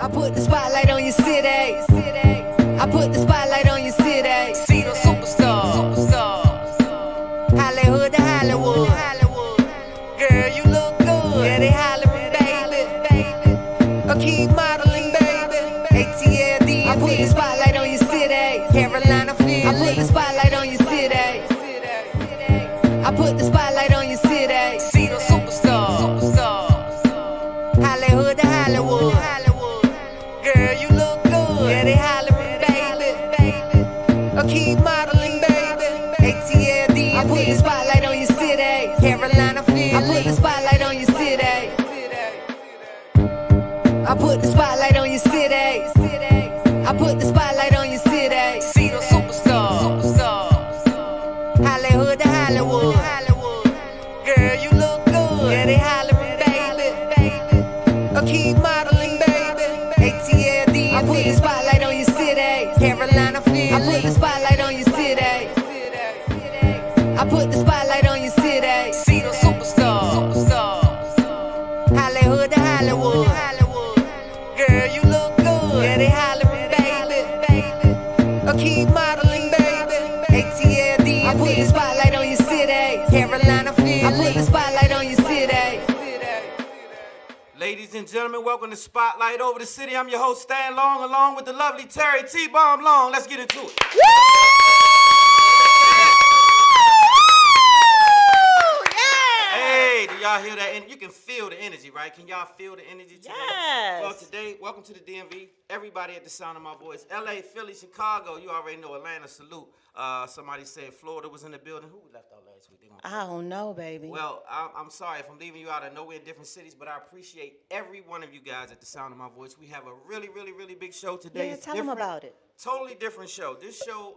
I put the spotlight on your city. I put the spotlight on your city. See the superstars. Hollywood to Hollywood. Girl, you look good. Yeah, they hollering, baby. I keep modeling, baby. ATLD. I put the spotlight on your city. Carolina Philly. I put the spotlight on your city. I put the spotlight on your city. See the superstars. Hollywood to Hollywood. Girl, you look good. Yeah, they hollering, baby. I keep modeling, baby. ATLD. I put the spotlight on your city. Carolina Philly. I put the spotlight on your city. I put the spotlight on your city. I put the spotlight on your city. See the superstars. Hollywood to Hollywood. Girl, you look good. Yeah, they hollering, baby. I keep modeling, baby. ATLD. I put the spotlight on your city. Carolina Philly. I put the spotlight on your city. I put the spotlight on your city. See the superstars. Hollywood to Hollywood. Girl, you look good. Yeah, they hollering, baby. I keep modeling, baby. ATLD. I put the spotlight on your city. Carolina Philly. I put the spotlight on your city. Ladies and gentlemen, welcome to Spotlight Over the City. I'm your host, Stan Long, along with the lovely Terry T-Bomb Long. Let's get into it. Hey, do y'all hear that? And you can feel the energy, right? Can y'all feel the energy today? Yes. Well, today, welcome to the DMV. Everybody at the sound of my voice. LA, Philly, Chicago. You already know Atlanta. Salute. Somebody said Florida was in the building. Who left out last week? I don't know, baby. Well, I'm sorry if I'm leaving you out of nowhere in different cities, but I appreciate every one of you guys at the sound of my voice. We have a really, really, really big show today. Yeah, It's tell them different. about it. Totally different show. This show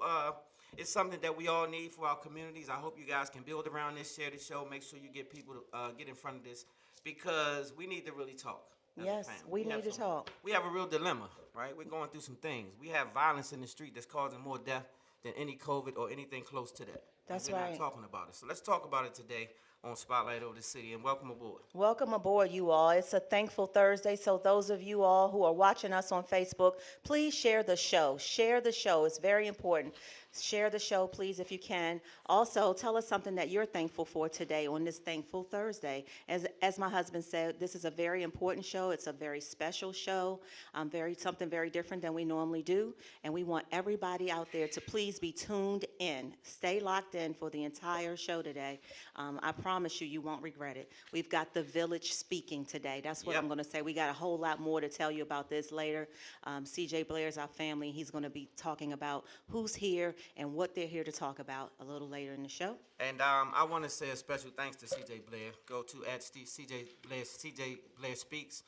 is something that we all need for our communities. I hope you guys can build around this, share the show, make sure you get people to get in front of this because we need to really talk. as a Yes, family. we need to talk. We have a real dilemma, right? We're going through some things. We have violence in the street that's causing more death than any COVID or anything close to that. That's We're right. not talking about it. So let's talk about it today on Spotlight Over the City, and welcome aboard. Welcome aboard, you all. It's a Thankful Thursday, so those of you all who are watching us on Facebook, please share the show. Share the show. It's very important. Share the show, please, if you can. Also, tell us something that you're thankful for today on this Thankful Thursday. As my husband said, this is a very important show. It's a very special show, something very different than we normally do. And we want everybody out there to please be tuned in. Stay locked in for the entire show today. I promise you, you won't regret it. We've got the village speaking today. That's what Yep. I'm going to say. We got a whole lot more to tell you about this later. CJ Blair's our family. He's going to be talking about who's here and what they're here to talk about a little later in the show. And I want to say a special thanks to CJ Blair. Go to at CJ Blair Speaks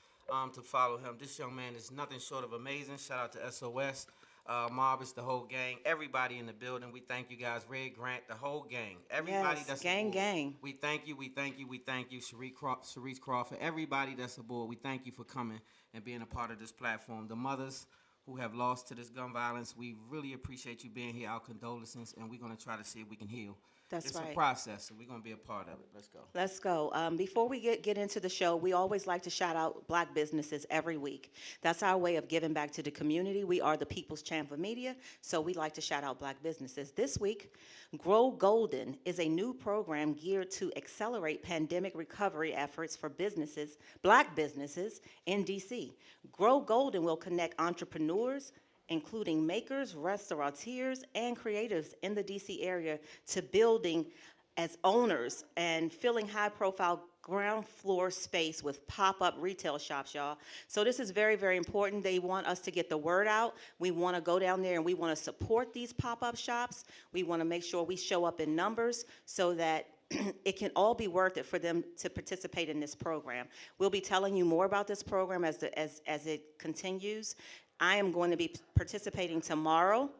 to follow him. This young man is nothing short of amazing. Shout out to SOS, Marvis, the whole gang, everybody in the building. We thank you guys. Red Grant, the whole gang. Everybody Yes, that's gang, aboard. gang. We thank you, we thank you, we thank you. Sharice Crawford, everybody that's aboard, we thank you for coming and being a part of this platform. The mothers who have lost to this gun violence, we really appreciate you being here. Our condolences, and we're going to try to see if we can heal. That's it's right. a process, so we're going to be a part of it. Let's go. Let's go. Before we get into the show, we always like to shout out Black businesses every week. That's our way of giving back to the community. We are the People's Champ of Media, so we like to shout out Black businesses. This week, Grow Golden is a new program geared to accelerate pandemic recovery efforts for businesses, Black businesses in D.C. Grow Golden will connect entrepreneurs, including makers, restaurateurs, and creatives in the D.C. area to building as owners and filling high-profile ground floor space with pop-up retail shops, y'all. So this is very, very important. They want us to get the word out. We want to go down there and we want to support these pop-up shops. We want to make sure we show up in numbers so that it can all be worth it for them to participate in this program. We'll be telling you more about this program as it continues. I am going to be participating tomorrow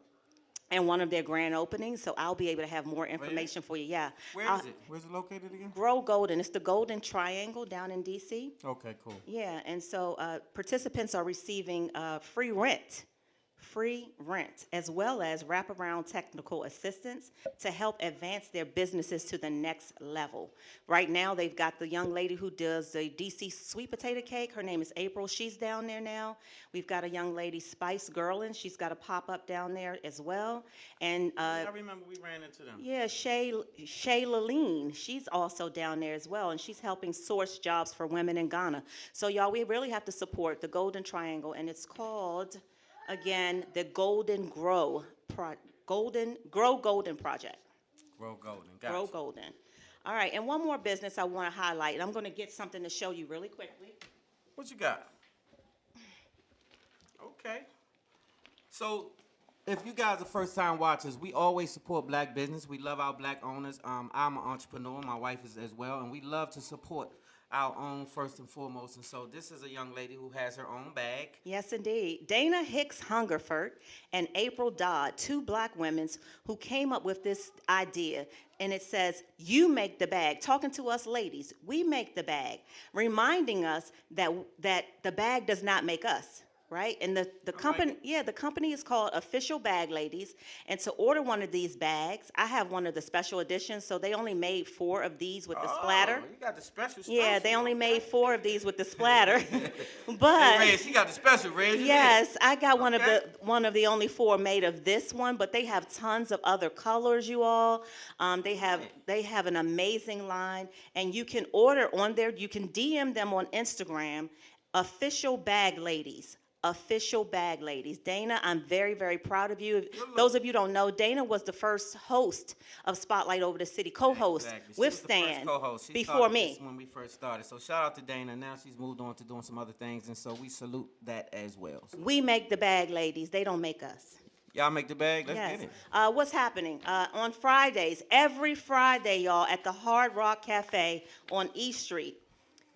in one of their grand openings, so I'll be able to have more information for you. Yeah. Where is it? Where's it located again? Grow Golden. It's the Golden Triangle down in D.C. Okay, cool. Yeah, and so participants are receiving free rent free rent, as well as wraparound technical assistance to help advance their businesses to the next level. Right now, they've got the young lady who does the DC sweet potato cake. Her name is April. She's down there now. We've got a young lady, Spice Girlin. She's got a pop-up down there as well. And I remember we ran into them. yeah, Shayla Lean, she's also down there as well, and she's helping source jobs for women in Ghana. So y'all, we really have to support the Golden Triangle, and it's called, again, the Golden Grow Project. Golden Project. Grow Golden. Gotcha. Grow Golden. All right, and one more business I want to highlight, and I'm going to get something to show you really quickly. What you got? Okay. So, if you guys are first-time watchers, we always support black business. We love our black owners. I'm an entrepreneur. My wife is as well, and we love to support our own first and foremost. And so, this is a young lady who has her own bag. Yes, indeed. Dana Hicks Hungerford and April Dodd, two black women who came up with this idea. And it says, you make the bag. Talking to us ladies, we make the bag. Reminding us that the bag does not make us. Right? And the company, the company is called Official Bag Ladies. And to order one of these bags, I have one of the special editions, so they only made 4 of these with the splatter. You got the special. Yeah, they only made 4 of these with the splatter. But hey, Reg, she got the special, Reg. yes, I got one of the only 4 made of this one, but they have tons of other colors, you all. They have an amazing line, and you can order on there. You can DM them on Instagram, Official Bag Ladies. Official Bag Ladies. Dana, I'm very, very proud of you. Those of you who don't know, Dana was the first host of Spotlight Over the City, co-host Exactly. with She was the first Stan co-host. She before started me. this when we first started. So shout out to Dana. Now she's moved on to doing some other things, and so we salute that as well. So We make the bag ladies. They don't make us. y'all make the bag. Let's Yes. get it. What's happening? On Fridays, every Friday, y'all, at the Hard Rock Cafe on East Street,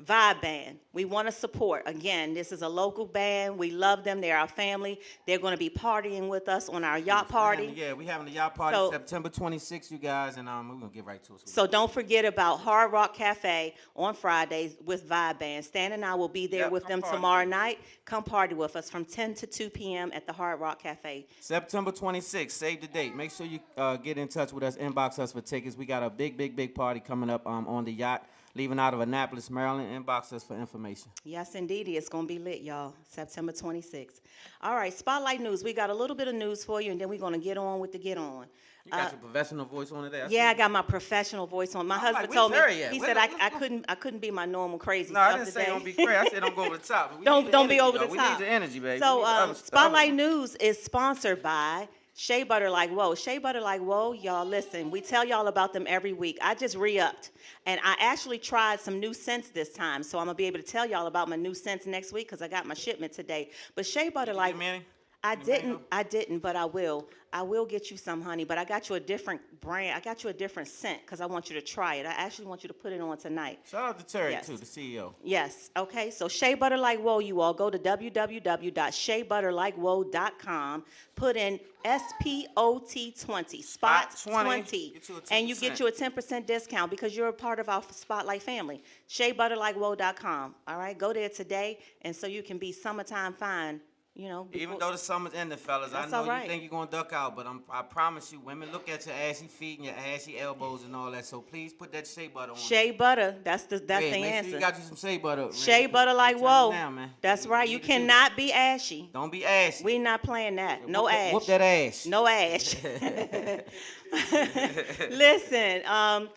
Vibe Band. We want to support. Again, this is a local band. We love them. They're our family. They're going to be partying with us on our yacht party. We're having a yacht party So- September 26th, you guys, and we're gonna get right to it. So don't forget about Hard Rock Cafe on Fridays with Vibe Band. Stan and I will be there Yep, with come them party tomorrow with us. night. Come party with us from 10 to 2 p.m. at the Hard Rock Cafe. September 26th, save the date. Make sure you get in touch with us, inbox us for tickets. We got a big party coming up on the yacht, leaving out of Annapolis, Maryland. Inbox us for information. Yes, indeed. It's going to be lit, y'all. September 26th. All right, Spotlight News. We got a little bit of news for you, and then we're going to get on with the get on. You got your professional voice on today. Yeah, I got my professional voice on. My I'm husband like, told me, where's Terry at? he Where said the- I couldn't be my normal crazy No, I self didn't today. say don't be crazy. I said don't go over the top. We Don't need the be energy, over though. the We top. need the energy, baby. We So, need the other stuff. Spotlight News is sponsored by Shea Butter Like Whoa. Shea Butter Like Whoa, y'all listen, we tell y'all about them every week. I just re-upped, and I actually tried some new scents this time, so I'm going to be able to tell y'all about my new scents next week because I got my shipment today. But Shea Butter Did you Like get Manny? I You Manny, didn't, but I will. I will get you some, honey, but I got you a different brand. I got you a different scent because I want you to try it. I actually want you to put it on tonight. Shout out to Terry, Yes. too, the CEO. Yes, okay, so Shea Butter Like Whoa, you all go to www.sheabutterlikewhoa.com, put in SPOT20, Spot Spot 20, 20, get you a and you get 10%. you a 10% discount because you're a part of our Spotlight family. SheaButterLikeWhoa.com, all right, go there today, and so you can be summertime fine, you know. Even before- though the summer's ending, fellas, That's I all know right. you think you're going to duck out, but I promise you, women look at your ashy feet and your ashy elbows and all that, so please put that shea butter on. Shea Butter, that's the Red, the make sure answer. you got you some shea butter. Red, Shea 'cause Butter Like I'm telling Whoa. you now, man. That's right. You need to do cannot be ashy. it. Don't be ashy. We not playing that. No Whoop that- ash. Whoop that ash. No ash. Listen,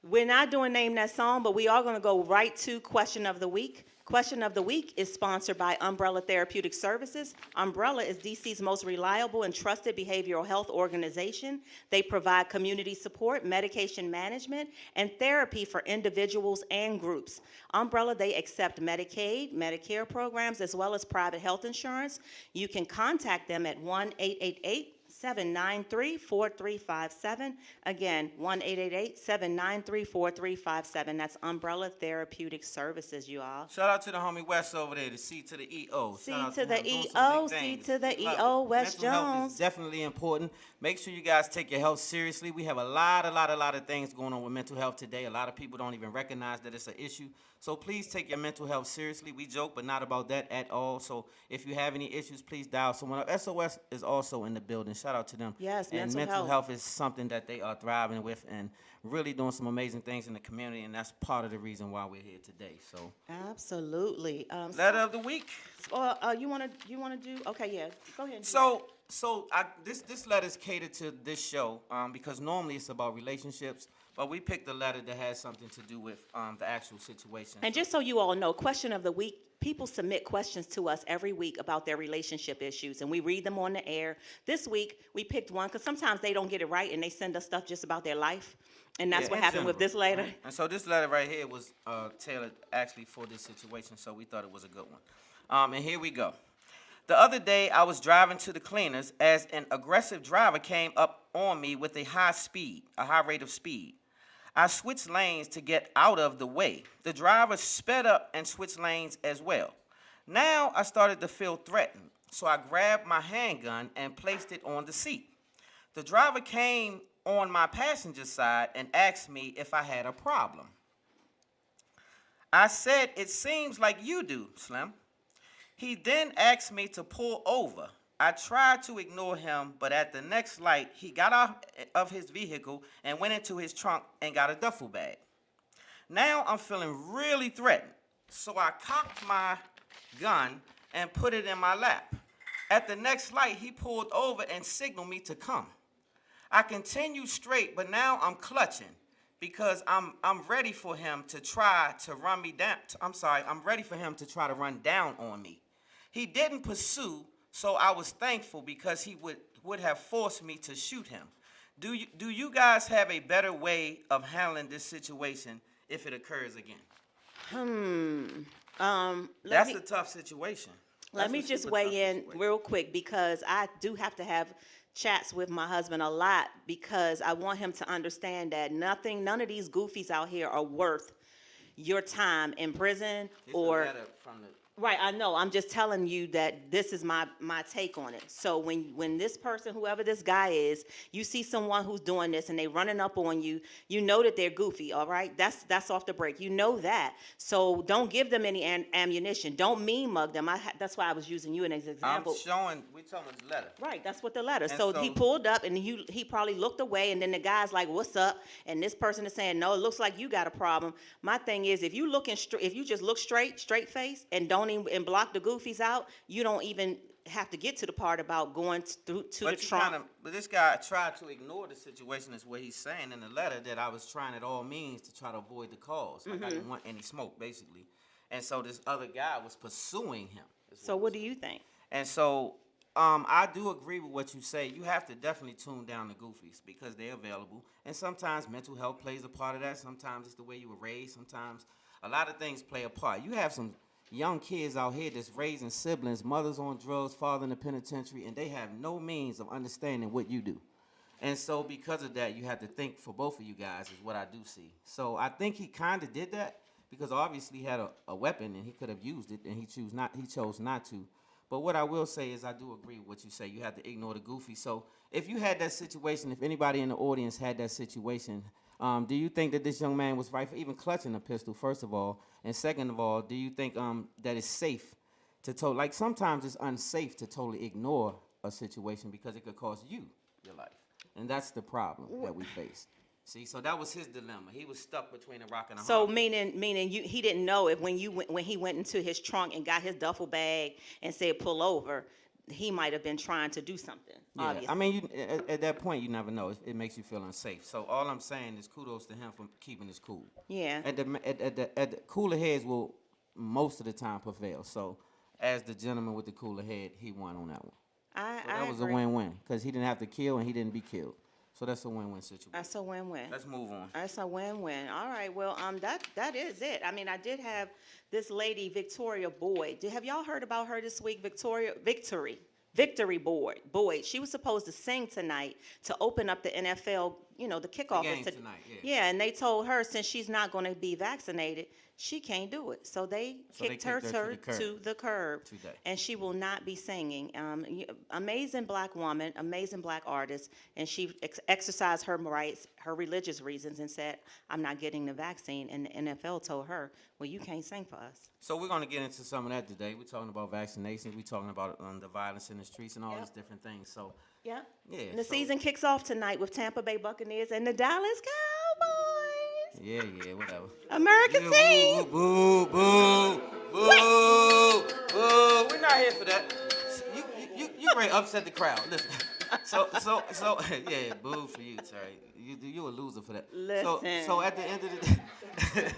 we're not doing Name That Song, but we are going to go right to Question of the Week. Question of the Week is sponsored by Umbrella Therapeutic Services. Umbrella is DC's most reliable and trusted behavioral health organization. They provide community support, medication management, and therapy for individuals and groups. Umbrella, they accept Medicaid, Medicare programs, as well as private health insurance. You can contact them at 1-888 1-888-793-4357. Again, 1-888-793-4357. That's Umbrella Therapeutic Services, you all. Shout out to the homie West over there, the C to the EO. C Shout out to the him, doing some EO, big C things. to the We love EO, it. West Mental health Jones. is definitely important. Make sure you guys take your health seriously. We have a lot of things going on with mental health today. A lot of people don't even recognize that it's an issue. So please take your mental health seriously. We joke, but not about that at all. So if you have any issues, please dial someone up. SOS is also in the building. Shout out to them. Yes, and mental mental health. health is something that they are thriving with and really doing some amazing things in the community, and that's part of the reason why we're here today. So, Absolutely. letter of the week. You wanna do? Okay, yeah. Go ahead. And do So this letter is catered to this show because normally it's about relationships, but we picked a letter that has something to do with the actual situation. And just so you all know, question of the week, people submit questions to us every week about their relationship issues, and we read them on the air. This week, we picked one because sometimes they don't get it right, and they send us stuff just about their life, and that's Yeah, what in happened with general, this letter. right? And so this letter right here was tailored actually for this situation, so we thought it was a good one. And here we go. The other day, I was driving to the cleaners as an aggressive driver came up on me with a high rate of speed. I switched lanes to get out of the way. The driver sped up and switched lanes as well. Now I started to feel threatened, so I grabbed my handgun and placed it on the seat. The driver came on my passenger side and asked me if I had a problem. I said, "It seems like you do, Slim." He then asked me to pull over. I tried to ignore him, but at the next light, he got out of his vehicle and went into his trunk and got a duffel bag. Now I'm feeling really threatened, so I cocked my gun and put it in my lap. At the next light, he pulled over and signaled me to come. I continued straight, but now I'm clutching because I'm ready for him to try to run me down. I'm ready for him to try to run down on me. He didn't pursue, so I was thankful because he would have forced me to shoot him. Do you guys have a better way of handling this situation if it occurs again? That's a tough situation. Let me just weigh in real quick because I do have to have chats with my husband a lot because I want him to understand that none of these goofies out here are worth your time in prison or. Right, I know. I'm just telling you that this is my take on it. So when this person, whoever this guy is, you see someone who's doing this and they running up on you, you know that they're goofy, all right? That's off the break. You know that. So don't give them any ammunition. Don't mean mug them. That's why I was using you as an example. We're talking the letter. Right, that's what the letter. And So he pulled up and he probably looked away and then the guy's like, "What's up?" And this person is saying, "No, it looks like you got a problem." My thing is, if you just look straight face and don't even block the goofies out, you don't even have to get to the part about going to the trunk. But this guy tried to ignore the situation is what he's saying in the letter, that I was trying at all means to try to avoid the cause. Like I didn't want any smoke, basically. And so this other guy was pursuing him. So what do you think? And so I do agree with what you say. You have to definitely tune down the goofies because they're available. And sometimes mental health plays a part of that. Sometimes it's the way you were raised. Sometimes a lot of things play a part. You have some young kids out here that's raising siblings, mothers on drugs, father in the penitentiary, and they have no means of understanding what you do. And so because of that, you have to think for both of you guys is what I do see. So I think he kind of did that because obviously he had a weapon and he could have used it, and he chose not to. But what I will say is I do agree with what you say. You have to ignore the goofy. So if you had that situation, if anybody in the audience had that situation, do you think that this young man was right for even clutching a pistol, first of all? And second of all, do you think that it's safe to like sometimes it's unsafe to totally ignore a situation because it could cost you your life. And that's the problem that we face. See, so that was his dilemma. He was stuck between a rock and a hard So place. meaning he didn't know if when he went into his trunk and got his duffel bag and said pull over, he might have been trying to do something. Yeah, Obviously. I mean, at that point, you never know. It makes you feel unsafe. So all I'm saying is kudos to him for keeping his cool. Yeah. At the cooler heads will most of the time prevail. So as the gentleman with the cooler head, he won on that one. So that was agree. a win-win because he didn't have to kill and he didn't be killed. So that's a win-win situation. That's a win-win. Let's move on. That's a win-win. All right. Well, that is it. I mean, I did have this lady, Victoria Boyd. Have y'all heard about her this week? Victory Victory Boyd. She was supposed to sing tonight to open up the NFL, the kickoff. game is tonight, yeah. Yeah, and they told her since she's not going to be vaccinated, she can't do it. So they kicked her to the curb. Today. And she will not be singing. Amazing black woman, amazing black artist, and she exercised her rights, her religious reasons, and said, I'm not getting the vaccine. And the NFL told her, well, you can't sing for us. So we're going to get into some of that today. We're talking about vaccinations. We're talking about the violence in the streets and all these different things. So Yeah. Yeah, And the so- season kicks off tonight with Tampa Bay Buccaneers and the Dallas Cowboys. yeah, whatever. American team. Boo, boo, boo, boo. We're not here for that. You ready to upset the crowd. Listen. So, yeah, boo for you, Terry. You a loser for that. Listen. So at the end of the day,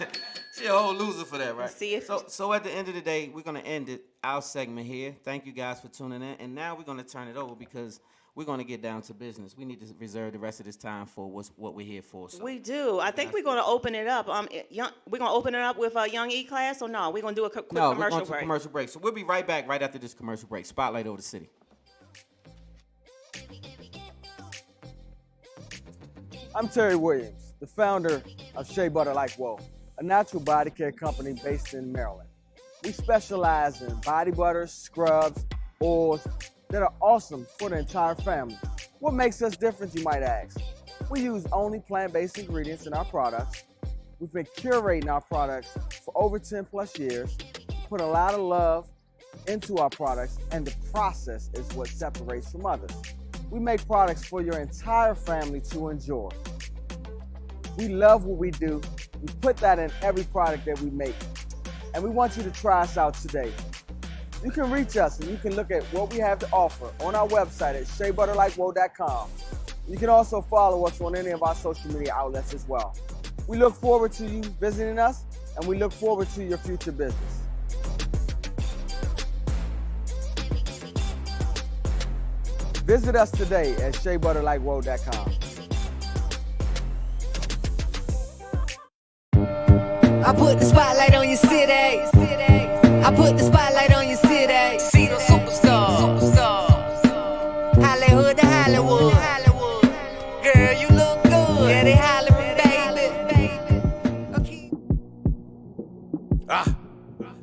she a whole loser for that, right? See if- So at the end of the day, we're gonna end our segment here. Thank you guys for tuning in, and now we're gonna turn it over because we're gonna get down to business. We need to reserve the rest of this time for what we're here for. So. We do. I think we're going to open it up. We're going to open it up with a Young E class, or no? We're going to do a quick No, we're commercial going to break. commercial break. So we'll be right back right after this commercial break. Spotlight over the city. I'm Terry Williams, the founder of Shea Butter Like Whoa, a natural body care company based in Maryland. We specialize in body butters, scrubs, oils that are awesome for the entire family. What makes us different, you might ask? We use only plant-based ingredients in our products. We've been curating our products for over 10 plus years, put a lot of love into our products, and the process is what separates from others. We make products for your entire family to enjoy. We love what we do. We put that in every product that we make. And we want you to try us out today. You can reach us and you can look at what we have to offer on our website at SheaButterLikeWhoa.com. You can also follow us on any of our social media outlets as well. We look forward to you visiting us, and we look forward to your future business. Visit us today at SheaButterLikeWhoa.com. I put the spotlight on your city. I put the spotlight on your city. See the superstars. Hollywood to Hollywood. Girl, you look good. Yeah, they hollering, baby.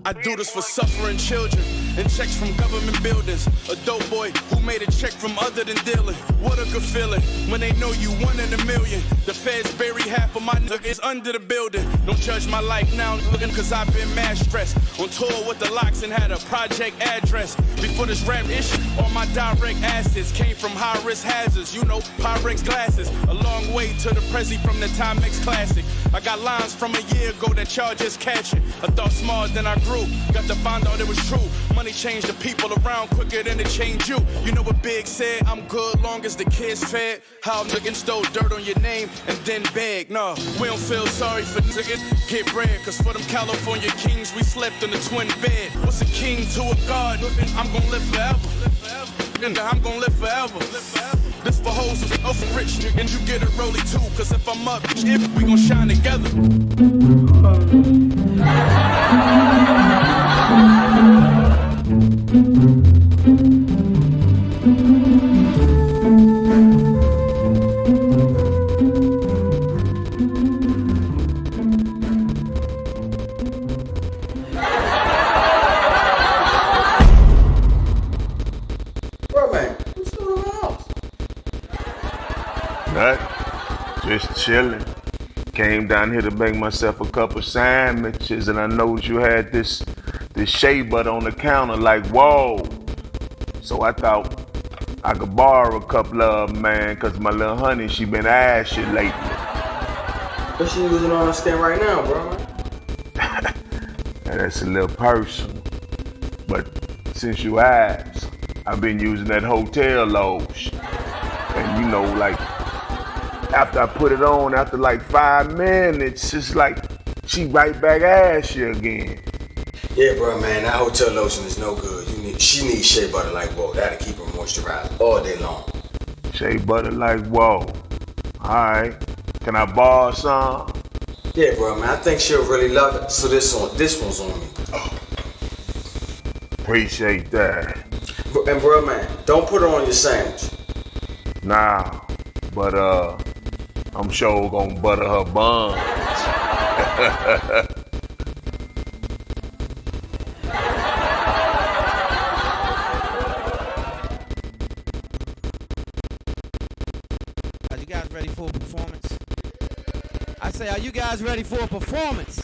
I do this for suffering children and checks from government buildings. A dope boy who made a check from other than dealing. What a good feeling when they know you 1 in a million. The feds bury half of my niggas under the building. Don't judge my life now, looking cause I've been mad stressed. On tour with the Locks and had a project address. Before this rap issue, all my direct assets came from high risk hazards. You know, Pyrex glasses. A long way to the Prezi from the Timex Classic. I got lines from a year ago that y'all just catching. I thought smart, then I grew. Got to find out it was true. Money changed the people around quicker than it changed you. You know what Big said? I'm good long as the kids fed. How niggas stole dirt on your name and then beg. Nah, we don't feel sorry for niggas. Get bread, cause for them California kings, we slept in a twin bed. What's a king to a god? I'm gonna live forever. I'm gonna live forever. This for hoes who's over rich, and you get it rolly too. Cause if I'm up, we gon' shine together. Bro, man, what's doing in my house? Nothing. Just chilling. Came down here to make myself a couple sandwiches, and I noticed you had this shea butter on the counter. Like, whoa! So I thought I could borrow a couple of them, man, cause my little honey, she been ashy lately. What she using on her skin right now, bro? Now, that's a little personal, but since you asked, I've been using that hotel lotion, and you know, like. After I put it on, after like 5 minutes, it's like she right back ashy again. Yeah, bro, man, that hotel lotion is no good. She needs Shea Butter Like Whoa. That'll keep her moisturized all day long. Shea Butter Like Whoa. Alright. Can I borrow some? Yeah, bro, man, I think she'll really love it. So this one's on me. Appreciate that. And bro, man, don't put it on your sandwich. Nah, but I'm sure gonna butter her buns. Are you guys ready for a performance? I say, are you guys ready for a performance?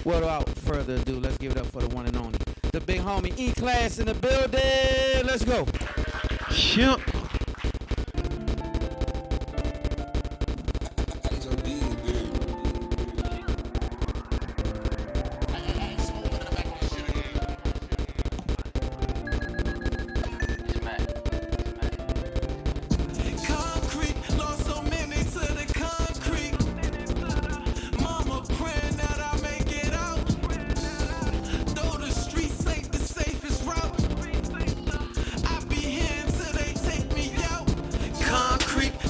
Without further ado, let's give it up for the one and only, the big homie E-Class in the building. Let's go. Shit.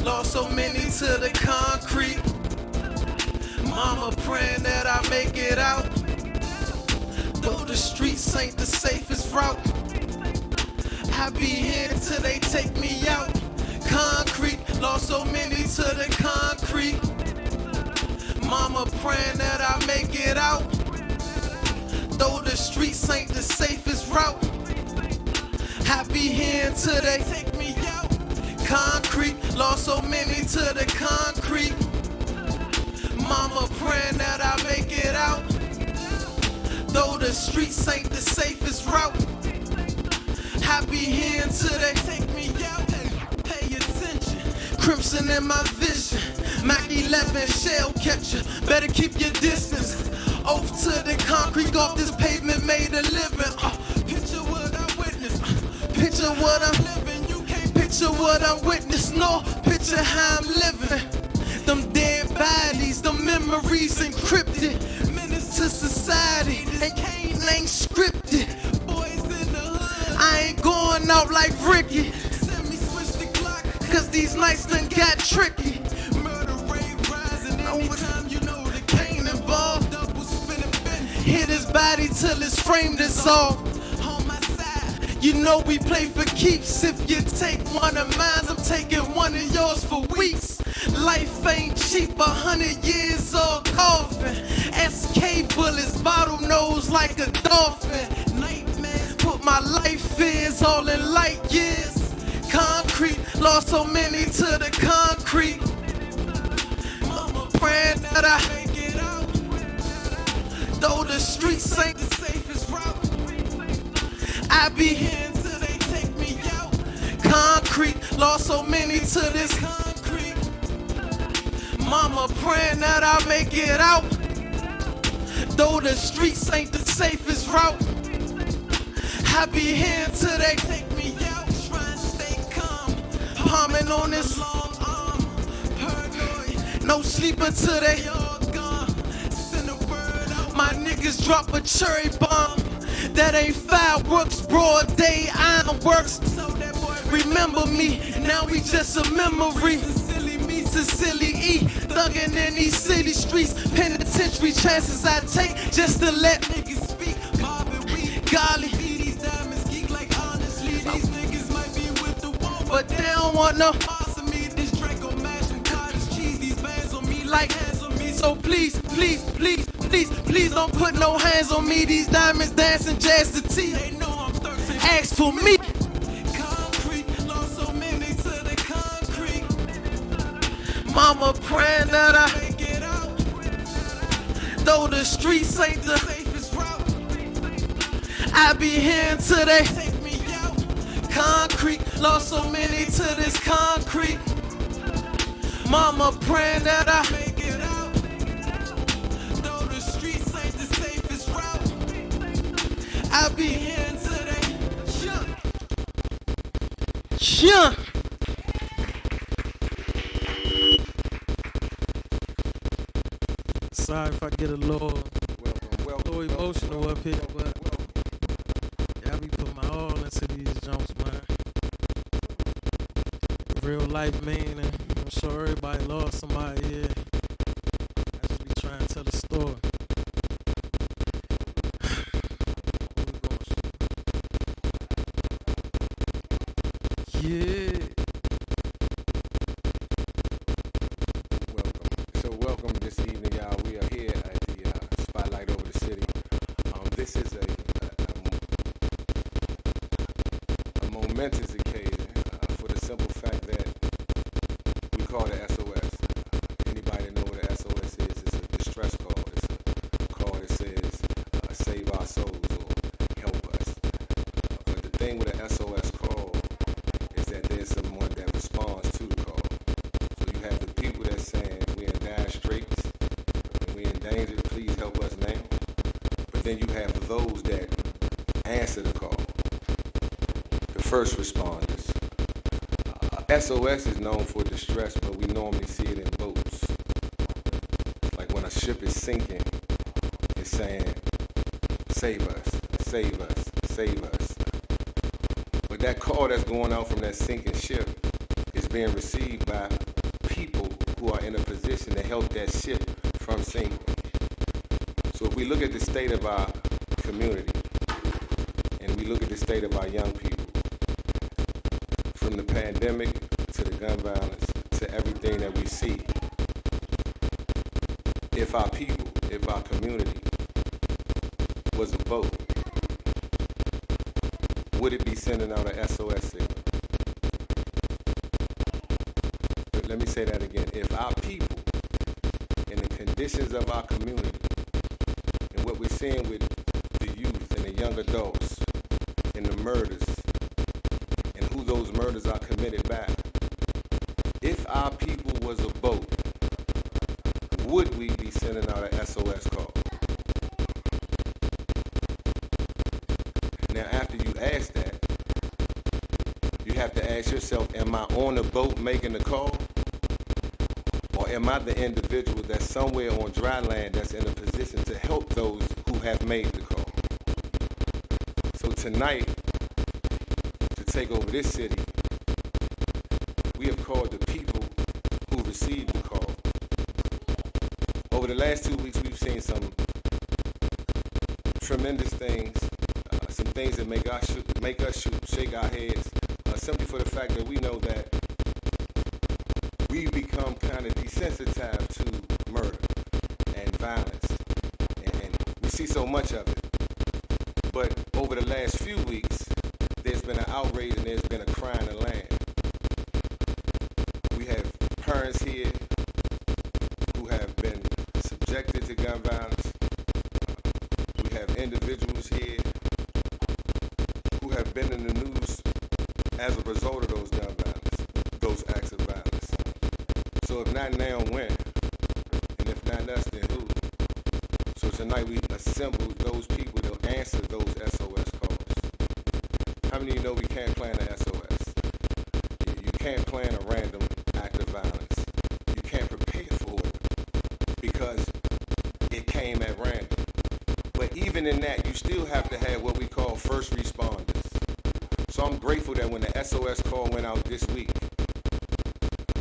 Lost so many to the concrete. Mama praying that I make it out. Though the streets ain't the safest route, I be here till they take me out. Concrete, lost so many to the concrete. Mama praying that I make it out. Though the streets ain't the safest route, I be here till they take me out. Concrete, lost so many to the concrete. Mama praying that I make it out. Though the streets ain't the safest route, I be here until they take me out. Pay attention, crimson in my vision. Mac 11 shell catcher, better keep your distance. Off to the concrete, off this pavement made a living. Picture what I witnessed, picture what I'm living. Picture what I witnessed, no, picture how I'm living. Them dead bodies, them memories encrypted. Menace to society, they ain't scripted. Boys in the hood, I ain't going out like Ricky. Send me switch the clock, cause these nights done got tricky. Murder rate rising, anytime you know the cane involved. Double spinning, hit his body till his frame dissolved. You know we play for keeps. If you take one of mine, I'm taking one of yours for weeks. Life ain't cheap, 100 years old coffin. SK bullets, bottle nose like a dolphin. Nightmares, put my life fears all in light years. Concrete, lost so many to the concrete. Mama praying that I make it out. Though the streets ain't the safest route, I be here until they take me out. Concrete, lost so many to this concrete. Mama praying that I make it out. Though the streets ain't the safest route, I be here until they take me out. Try and stay calm, palming on this long arm. Paranoid, no sleep until they all gone. Send a word out. My niggas drop a cherry bomb. That ain't fireworks, broad day ironworks. Remember me, now we just a memory. Silly me, Sicily E, thuggin' in these city streets. Penitentiary chances I take just to let niggas speak. Golly, these diamonds geek like honestly. These niggas might be with the one, but they don't want no parts of me. This Draco mash and cottage cheese, these bands on me like hands on me. So please, please, please, please, please don't put no hands on me. These diamonds dancing jazz to tea. They know I'm thirsty. Ask for me. Concrete, lost so many to the concrete. Mama praying that I make it out. Though the streets ain't the safest route, I be here until they take me out. Concrete, lost so many to this concrete. Mama praying that I make it out. Though the streets ain't the safest route, I be here until they jump. Sorry if I get a little emotional up here, but yeah, I be putting my all into these jumps, man. Real life meaning. I'm sure everybody lost somebody here. I just be trying to tell the story. momentous occasion for the simple fact that we call it SOS. Anybody know what an SOS is? It's a distress call. It's a call that says save our souls or help us. But the thing with an SOS call is that there's someone that responds to the call. So you have the people that's saying we're in dire straits and we're in danger, please help us now. But then you have those that answer the call. The first responders. SOS is known for distress, but we normally see it in boats. Like when a ship is sinking, it's saying, save us, save us, save us. But that call that's going out from that sinking ship is being received by people who are in a position to help that ship from sinking. So if we look at the state of our community, and we look at the state of our young people, from the pandemic to the gun violence to everything that we see, if our people, if our community was a boat, would it be sending out an SOS signal? But let me say that again. If our people and the conditions of our community and what we're seeing with the youth and the young adults and the murders and who those murders are committed by, if our people was a boat, would we be sending out an SOS call? Now, after you ask that, you have to ask yourself, am I on the boat making the call? Or am I the individual that's somewhere on dry land that's in a position to help those who have made the call? So tonight, to take over this city, we have called the people who received the call. Over the last 2 weeks, we've seen some tremendous things, some things that make us shake our heads, simply for the fact that we know that we become kind of desensitized to murder and violence, and we see so much of it. But over the last few weeks, there's been an outrage and there's been a cry in the land. We have parents here who have been subjected to gun violence. We have individuals here who have been in the news as a result of those gun violence, those acts of violence. So if not now, when? And if not us, then who? So tonight we assembled those people to answer those SOS calls. How many of you know we can't plan an SOS? You can't plan a random act of violence. You can't prepare for it because it came at random. But even in that, you still have to have what we call first responders. So I'm grateful that when the SOS call went out this week,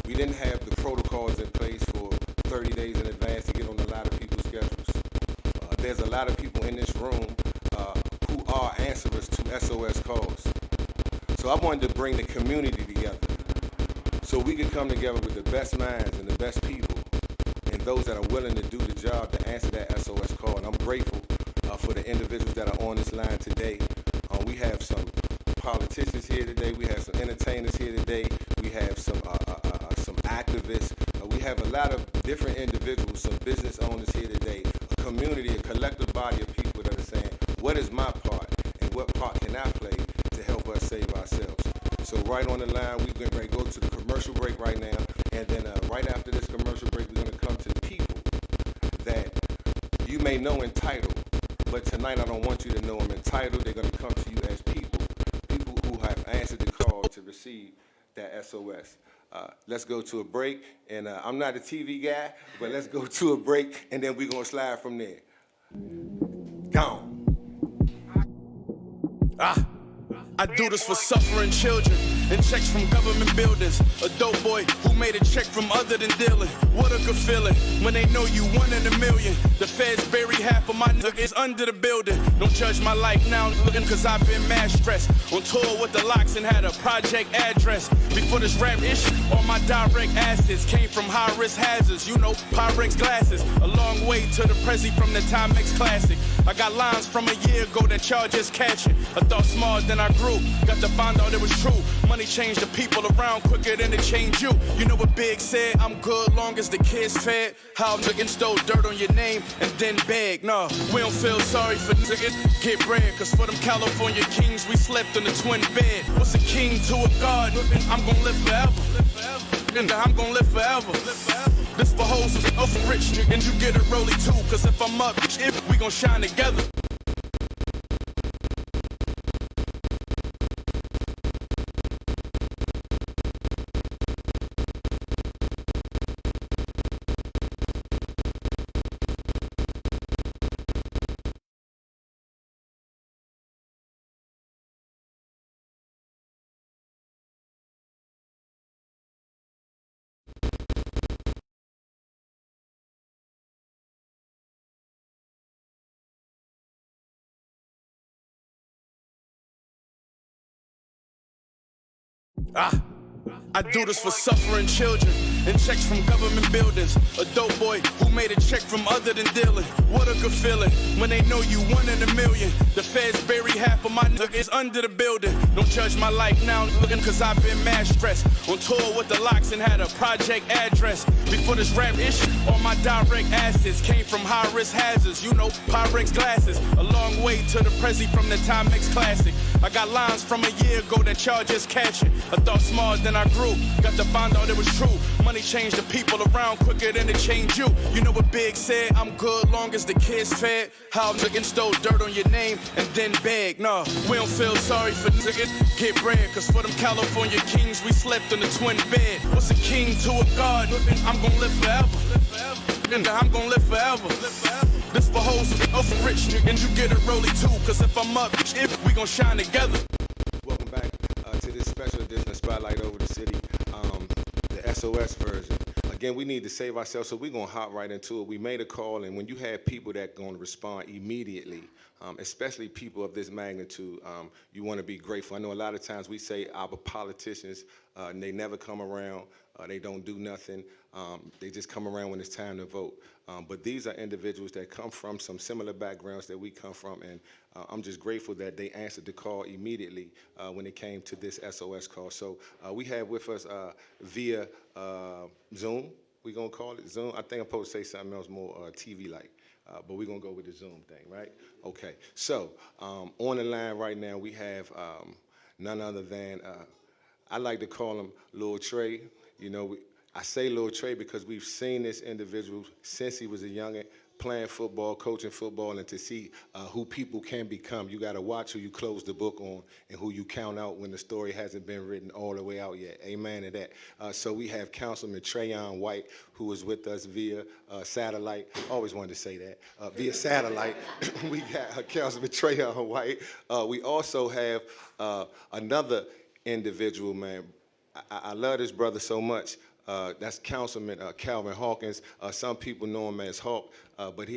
we didn't have the protocols in place for 30 days in advance to get on a lot of people's schedules. There's a lot of people in this room who are answerers to SOS calls. So I wanted to bring the community together so we could come together with the best minds and the best people and those that are willing to do the job to answer that SOS call. And I'm grateful for the individuals that are on this line today. We have some politicians here today. We have some entertainers here today. We have some activists. We have a lot of different individuals, some business owners here today, a community, a collective body of people that are saying, what is my part and what part can I play to help us save ourselves? So right on the line, we're going to go to the commercial break right now, and then right after this commercial break, we're going to come to the people that you may know entitled, but tonight I don't want you to know them entitled. They're going to come to you as people who have answered the call to receive that SOS. Let's go to a break, and I'm not a TV guy, but let's go to a break, and then we're going to slide from there. Gone. I do this for suffering children and checks from government buildings. A dope boy who made a check from other than dealing. What a good feeling when they know you one in a million. The feds bury half of my niggas under the building. Don't judge my life now, looking cause I've been mad stressed. On tour with the locks and had a project address. Before this rap issue, all my direct assets came from high risk hazards. You know, Pyrex glasses. A long way to the Prezi from the Timex Classic. I got lines from a year ago that y'all just catching. I thought smaller than I grew. Got to find out it was true. Money changed the people around quicker than it changed you. You know what Big said? I'm good long as the kids fed. How niggas stole dirt on your name and then beg. Nah, we don't feel sorry for niggas. Get bread, cause for them California kings, we slept in the twin bed. What's a king to a god? I'm gonna live forever. I'm gonna live forever. This for hoes who's up and rich, and you get a rollie too. Cause if I'm up, we gon' shine together. I do this for suffering children and checks from government buildings. A dope boy who made a check from other than dealing. What a good feeling when they know you one in a million. The feds bury half of my niggas under the building. Don't judge my life now, looking cause I've been mad stressed. On tour with the locks and had a project address. Before this rap issue, all my direct assets came from high risk hazards. You know, Pyrex glasses. A long way to the Prezi from the Timex Classic. I got lines from a year ago that y'all just catching. I thought smaller than I grew. Got to find out it was true. Money changed the people around quicker than it changed you. You know what Big said? I'm good long as the kids fed. How niggas stole dirt on your name and then beg. Nah, we don't feel sorry for niggas. Get bread, cause for them California kings, we slept in the twin bed. What's a king to a god? I'm gonna live forever. I'm gonna live forever. This for hoes who's up and rich, and you get a rollie too. Cause if I'm up, we gon' shine together. Welcome back to this special edition of Spotlight Over the City, the SOS version. Again, we need to save ourselves, so we're going to hop right into it. We made a call, and when you have people that are going to respond immediately, especially people of this magnitude, you want to be grateful. I know a lot of times we say our politicians, and they never come around. They don't do nothing. They just come around when it's time to vote. But these are individuals that come from some similar backgrounds that we come from, and I'm just grateful that they answered the call immediately when it came to this SOS call. So we have with us via Zoom, we're going to call it Zoom. I think I'm supposed to say something else more TV-like, but we're going to go with the Zoom thing, right? Okay, so on the line right now we have none other than, I like to call him Lil Trey. You know, I say Lil Trey because we've seen this individual since he was a youngin', playing football, coaching football, and to see who people can become. You got to watch who you close the book on and who you count out when the story hasn't been written all the way out yet. Amen to that. So we have Councilman Trayon White, who is with us via satellite. Always wanted to say that. Via satellite, we got Councilman Trayon White. We also have another individual, man. I love this brother so much. That's Councilman Calvin Hawkins. Some people know him as Hawk, but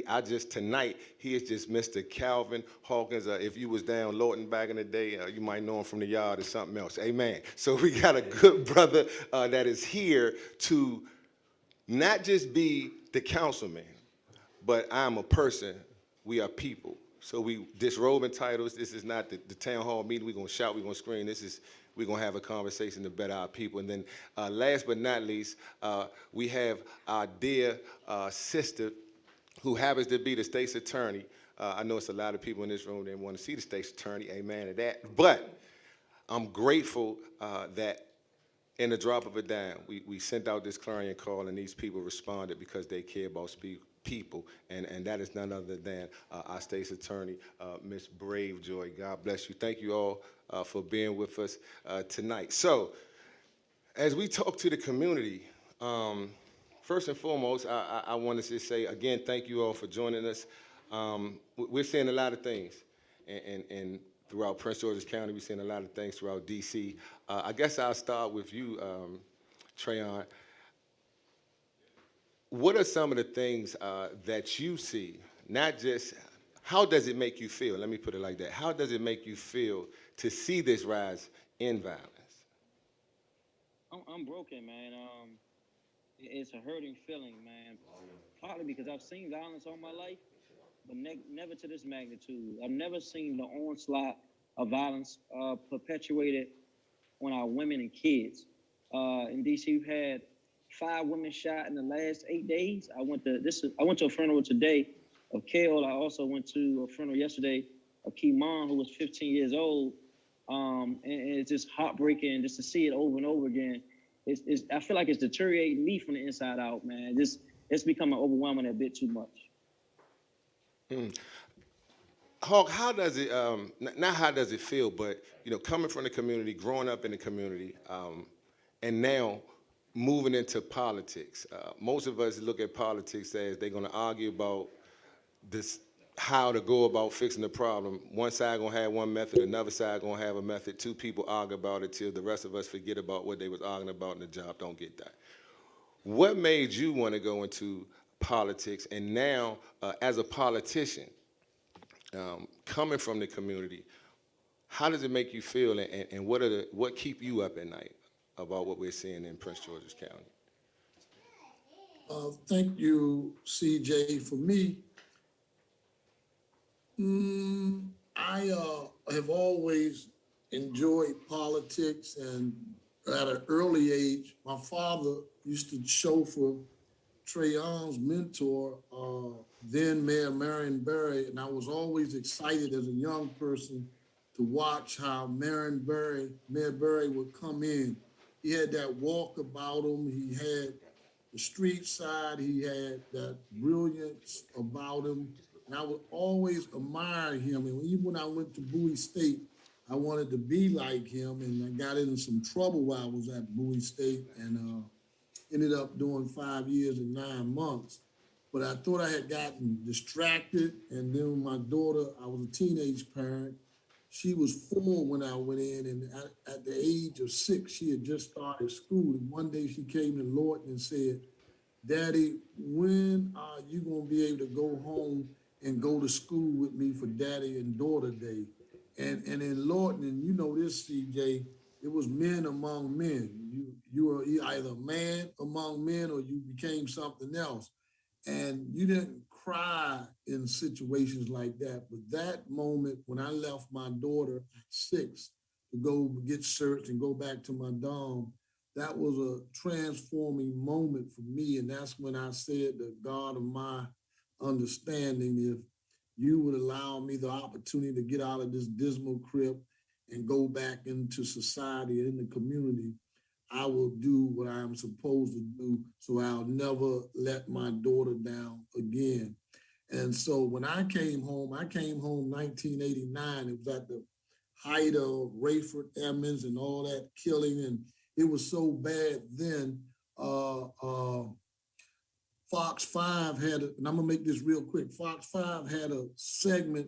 tonight, he is just Mr. Calvin Hawkins. If you was down Lorton back in the day, you might know him from the yard or something else. Amen. So we got a good brother that is here to not just be the councilman, but I'm a person. We are people. So we disrobing titles. This is not the town hall meeting. We're going to shout, we're going to scream. We're going to have a conversation to better our people. And then last but not least, we have our dear sister who happens to be the state's attorney. I know it's a lot of people in this room that want to see the state's attorney, amen to that. But I'm grateful that in the drop of a dime, we sent out this clarion call and these people responded because they care about people, and that is none other than our state's attorney, Ms. Brave Joy. God bless you. Thank you all for being with us tonight. So, as we talk to the community, first and foremost, I want to just say, again, thank you all for joining us. We're seeing a lot of things, and throughout Prince George's County. We've seen a lot of things throughout D.C. I guess I'll start with you, Trayon. What are some of the things that you see, not just, how does it make you feel? Let me put it like that. How does it make you feel to see this rise in violence? I'm broken, man. It's a hurting feeling, man. Partly because I've seen violence all my life, but never to this magnitude. I've never seen the onslaught of violence perpetuated on our women and kids. In D.C., we've had 5 women shot in the last 8 days. I went to a funeral today of Kale. I also went to a funeral yesterday of Kimon, who was 15 years old. And it's just heartbreaking just to see it over and over again. I feel like it's deteriorating me from the inside out, man. It's becoming overwhelming a bit too much. Hawk, how does it, not how does it feel, but, coming from the community, growing up in the community, and now moving into politics. Most of us look at politics as they're going to argue about this, how to go about fixing the problem. One side going to have one method, another side going to have a method. 2 people argue about it till the rest of us forget about what they was arguing about and the job don't get done. What made you want to go into politics? And now, as a politician, coming from the community, how does it make you feel, and what keep you up at night about what we're seeing in Prince George's County? Thank you, CJ. For me, I have always enjoyed politics, and at an early age, my father used to chauffeur Trayon's mentor, then Mayor Marion Barry, and I was always excited as a young person to watch how Mayor Barry would come in. He had that walk about him. He had the street side. He had that brilliance about him. And I would always admire him. And even when I went to Bowie State, I wanted to be like him. And I got into some trouble while I was at Bowie State and ended up doing 5 years and 9 months. But I thought I had gotten distracted. And then my daughter, I was a teenage parent. She was 4 when I went in, and at the age of 6, she had just started school. And one day she came to Lorton and said, "Daddy, when are you gonna be able to go home and go to school with me for Daddy and Daughter Day?" And in Lorton, and you know this, CJ, it was men among men. You were either a man among men or you became something else. And you didn't cry in situations like that. But that moment when I left my daughter at 6 to go get searched and go back to my dorm, that was a transforming moment for me. And that's when I said, the God of my understanding, if you would allow me the opportunity to get out of this dismal crib and go back into society and in the community, I will do what I am supposed to do, so I'll never let my daughter down again. And so when I came home 1989. It was at the height of Rayford Emmons and all that killing, and it was so bad then. Fox 5 had, and I'm gonna make this real quick, Fox 5 had a segment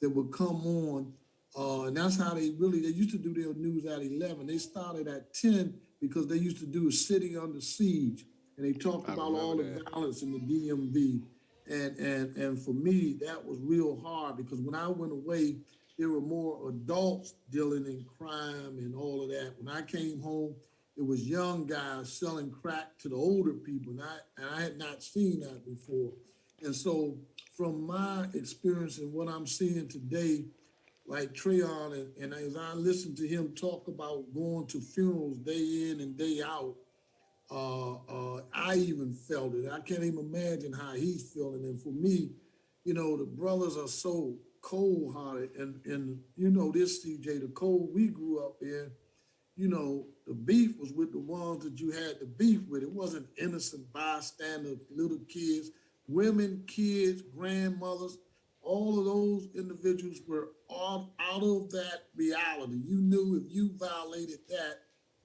that would come on, and that's how they used to do their news at 11. They started at 10 because they used to do a city under siege, and they talked about all the violence in the DMV. And for me, that was real hard because when I went away, there were more adults dealing in crime and all of that. When I came home, it was young guys selling crack to the older people, and I had not seen that before. And so from my experience and what I'm seeing today, like Trayon, and as I listen to him talk about going to funerals day in and day out, I even felt it. I can't even imagine how he's feeling. And for me, the brothers are so cold-hearted. And you know this, CJ, the code we grew up in, the beef was with the ones that you had to beef with. It wasn't innocent bystanders, little kids, women, kids, grandmothers. All of those individuals were out of that reality. You knew if you violated that,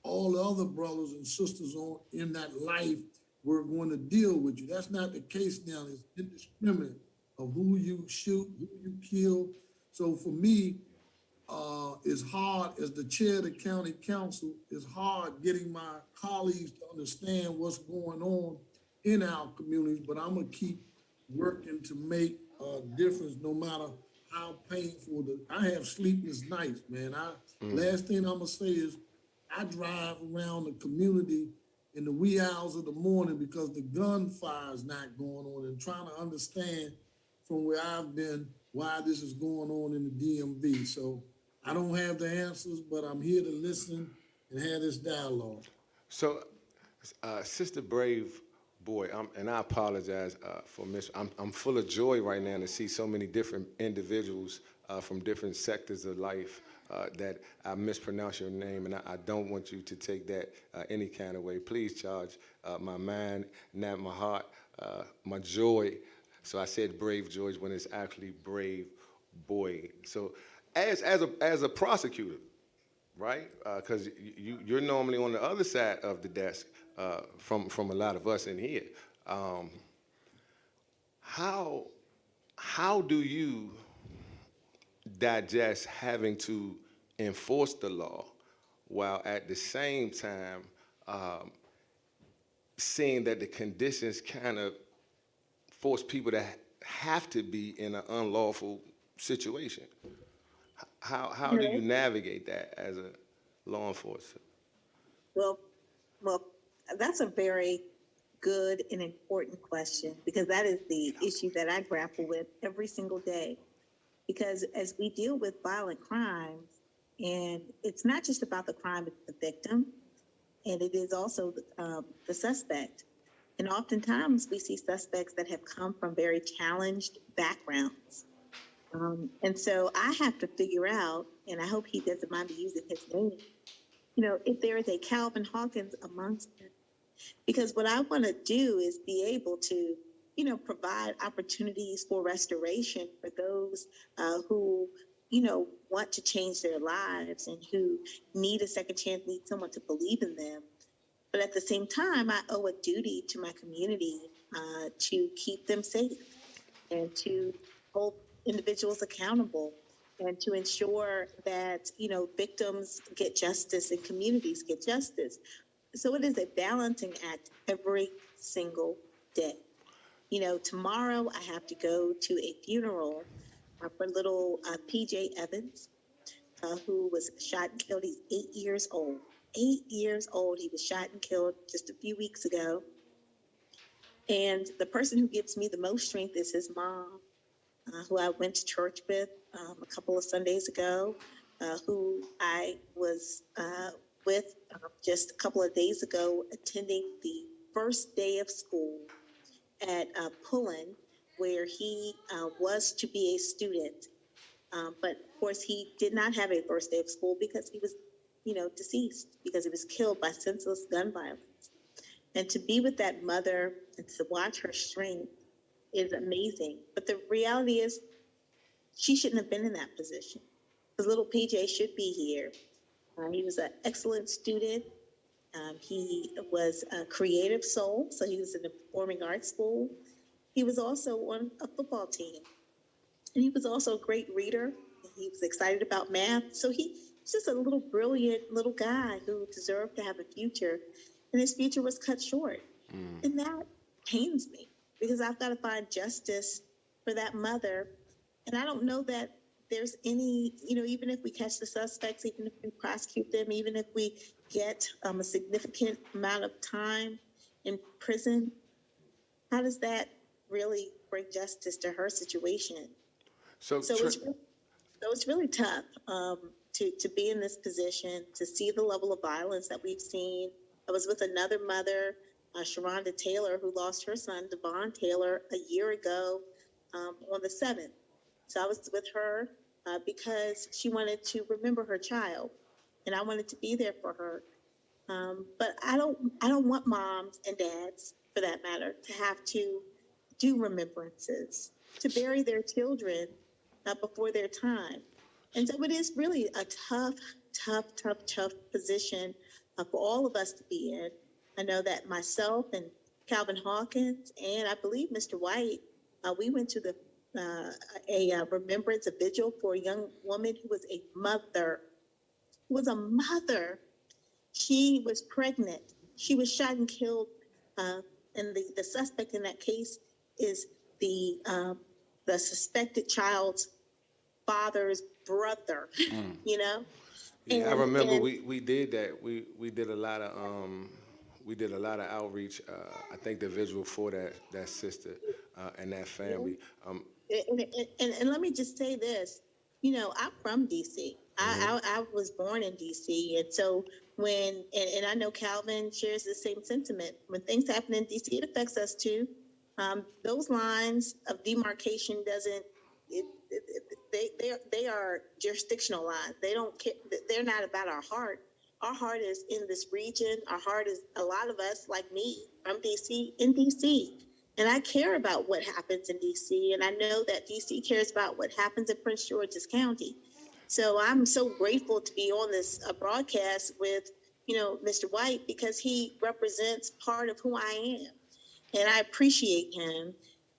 all the other brothers and sisters in that life were going to deal with you. That's not the case now. It's indiscriminate of who you shoot, who you kill. So for me, it's hard as the chair of the county council, it's hard getting my colleagues to understand what's going on in our communities, but I'm gonna keep working to make a difference no matter how painful I have sleepless nights, man. Last thing I'm gonna say is I drive around the community in the wee hours of the morning because the gunfire is not going on, and trying to understand from where I've been why this is going on in the DMV. So I don't have the answers, but I'm here to listen and have this dialogue. So, Sister Brave Boy, and I apologize for I'm full of joy right now to see so many different individuals from different sectors of life that I mispronounce your name, and I don't want you to take that any kind of way. Please charge my mind, not my heart, my joy. So I said Brave George when it's actually Brave Boy. So as a prosecutor, right? Because you're normally on the other side of the desk from a lot of us in here. How do you digest having to enforce the law while at the same time seeing that the conditions kind of force people to have to be in an unlawful situation? How do you navigate that as a law enforcer? Well, that's a very good and important question, because that is the issue that I grapple with every single day. Because as we deal with violent crimes, and it's not just about the crime, it's the victim, and it is also the suspect. And oftentimes we see suspects that have come from very challenged backgrounds. And so I have to figure out, and I hope he doesn't mind me using his name, if there is a Calvin Hawkins amongst them. Because what I want to do is be able to, provide opportunities for restoration for those who, want to change their lives and who need a second chance, need someone to believe in them. But at the same time, I owe a duty to my community to keep them safe and to hold individuals accountable and to ensure that, victims get justice and communities get justice. So it is a balancing act every single day. Tomorrow I have to go to a funeral for little PJ Evans, who was shot and killed. He's 8 years old. 8 years old. He was shot and killed just a few weeks ago. And the person who gives me the most strength is his mom, who I went to church with a couple of Sundays ago, who I was with just a couple of days ago, attending the first day of school at Pullen, where he was to be a student. But of course, he did not have a first day of school because he was, deceased, because he was killed by senseless gun violence. And to be with that mother and to watch her strength is amazing. But the reality is, she shouldn't have been in that position. Because little PJ should be here. He was an excellent student. He was a creative soul, so he was in the performing arts school. He was also on a football team. And he was also a great reader. He was excited about math. So he's just a little brilliant little guy who deserved to have a future. And his future was cut short. And that pains me, because I've got to find justice for that mother. And I don't know that there's any, even if we catch the suspects, even if we prosecute them, even if we get a significant amount of time in prison, how does that really bring justice to her situation? So it's really tough to be in this position, to see the level of violence that we've seen. I was with another mother, Sharonda Taylor, who lost her son, Devon Taylor, a year ago on the 7th. So I was with her because she wanted to remember her child, and I wanted to be there for her. But I don't want moms and dads, for that matter, to have to do remembrances, to bury their children before their time. And so it is really a tough position for all of us to be in. I know that myself and Calvin Hawkins, and I believe Mr. White, we went to the a remembrance, a vigil for a young woman who was a mother. She was pregnant. She was shot and killed, and the suspect in that case is the suspected child's father's brother. You know. Yeah, I And- remember and- we did that. We did a lot of outreach. I think the visual for that sister and that family. And let me just say this, you know, I'm from DC. I was born in DC, and so when and I know Calvin shares the same sentiment. When things happen in DC, it affects us too. Those lines of demarcation they are jurisdictional lines. They don't care. They're not about our heart. Our heart is in this region. Our heart is a lot of us, like me, from DC, in DC. And I care about what happens in DC, and I know that DC cares about what happens in Prince George's County. So I'm so grateful to be on this broadcast with, you know, Mr. White, because he represents part of who I am, and I appreciate him.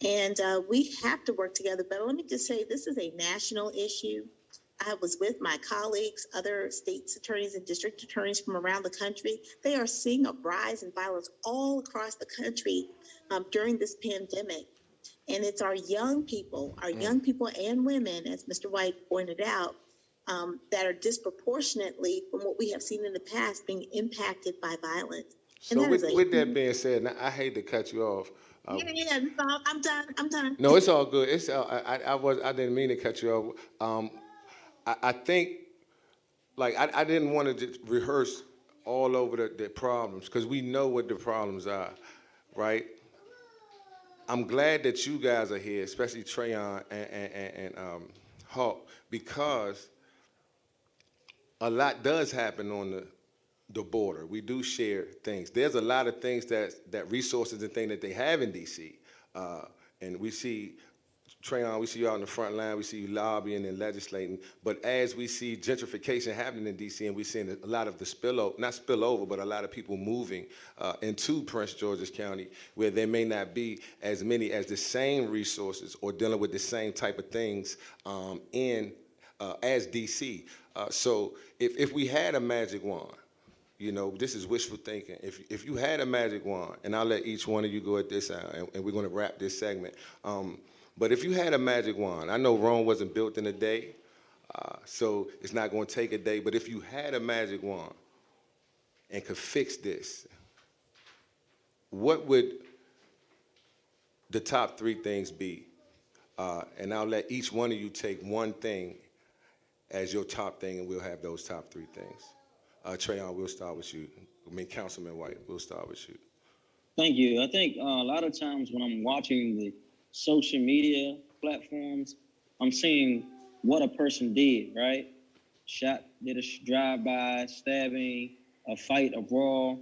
And we have to work together. But let me just say, this is a national issue. I was with my colleagues, other states attorneys and district attorneys from around the country. They are seeing a rise in violence all across the country during this pandemic. And it's our young people and women, as Mr. White pointed out, that are disproportionately, from what we have seen in the past, being impacted by violence. And So that is with that being said, now, I hate to cut you off. yeah, I'm done. No, it's all good. I didn't mean to cut you off. I think, like, I didn't want to just rehearse all over the problems, because we know what the problems are, right? I'm glad that you guys are here, especially Trayon and Hawk, because a lot does happen on the border. We do share things. There's a lot of things that resources and things that they have in DC, and we see Trayon, we see you out in the front line, we see you lobbying and legislating, but as we see gentrification happening in DC, and we're seeing a lot of the not spillover, but a lot of people moving into Prince George's County, where there may not be as many as the same resources or dealing with the same type of things as DC. So if we had a magic wand, you know, this is wishful thinking. If you had a magic wand, and I'll let each one of you go at this, and we're going to wrap this segment. But if you had a magic wand, I know Rome wasn't built in a day, so it's not going to take a day. But if you had a magic wand and could fix this, what would the top 3 things be? And I'll let each one of you take one thing as your top thing, and we'll have those top 3 things. Trayon, we'll start with you. Councilman White, we'll start with you. Thank you. I think a lot of times when I'm watching the social media platforms, I'm seeing what a person did, right? Did a drive-by, stabbing, a fight, a brawl,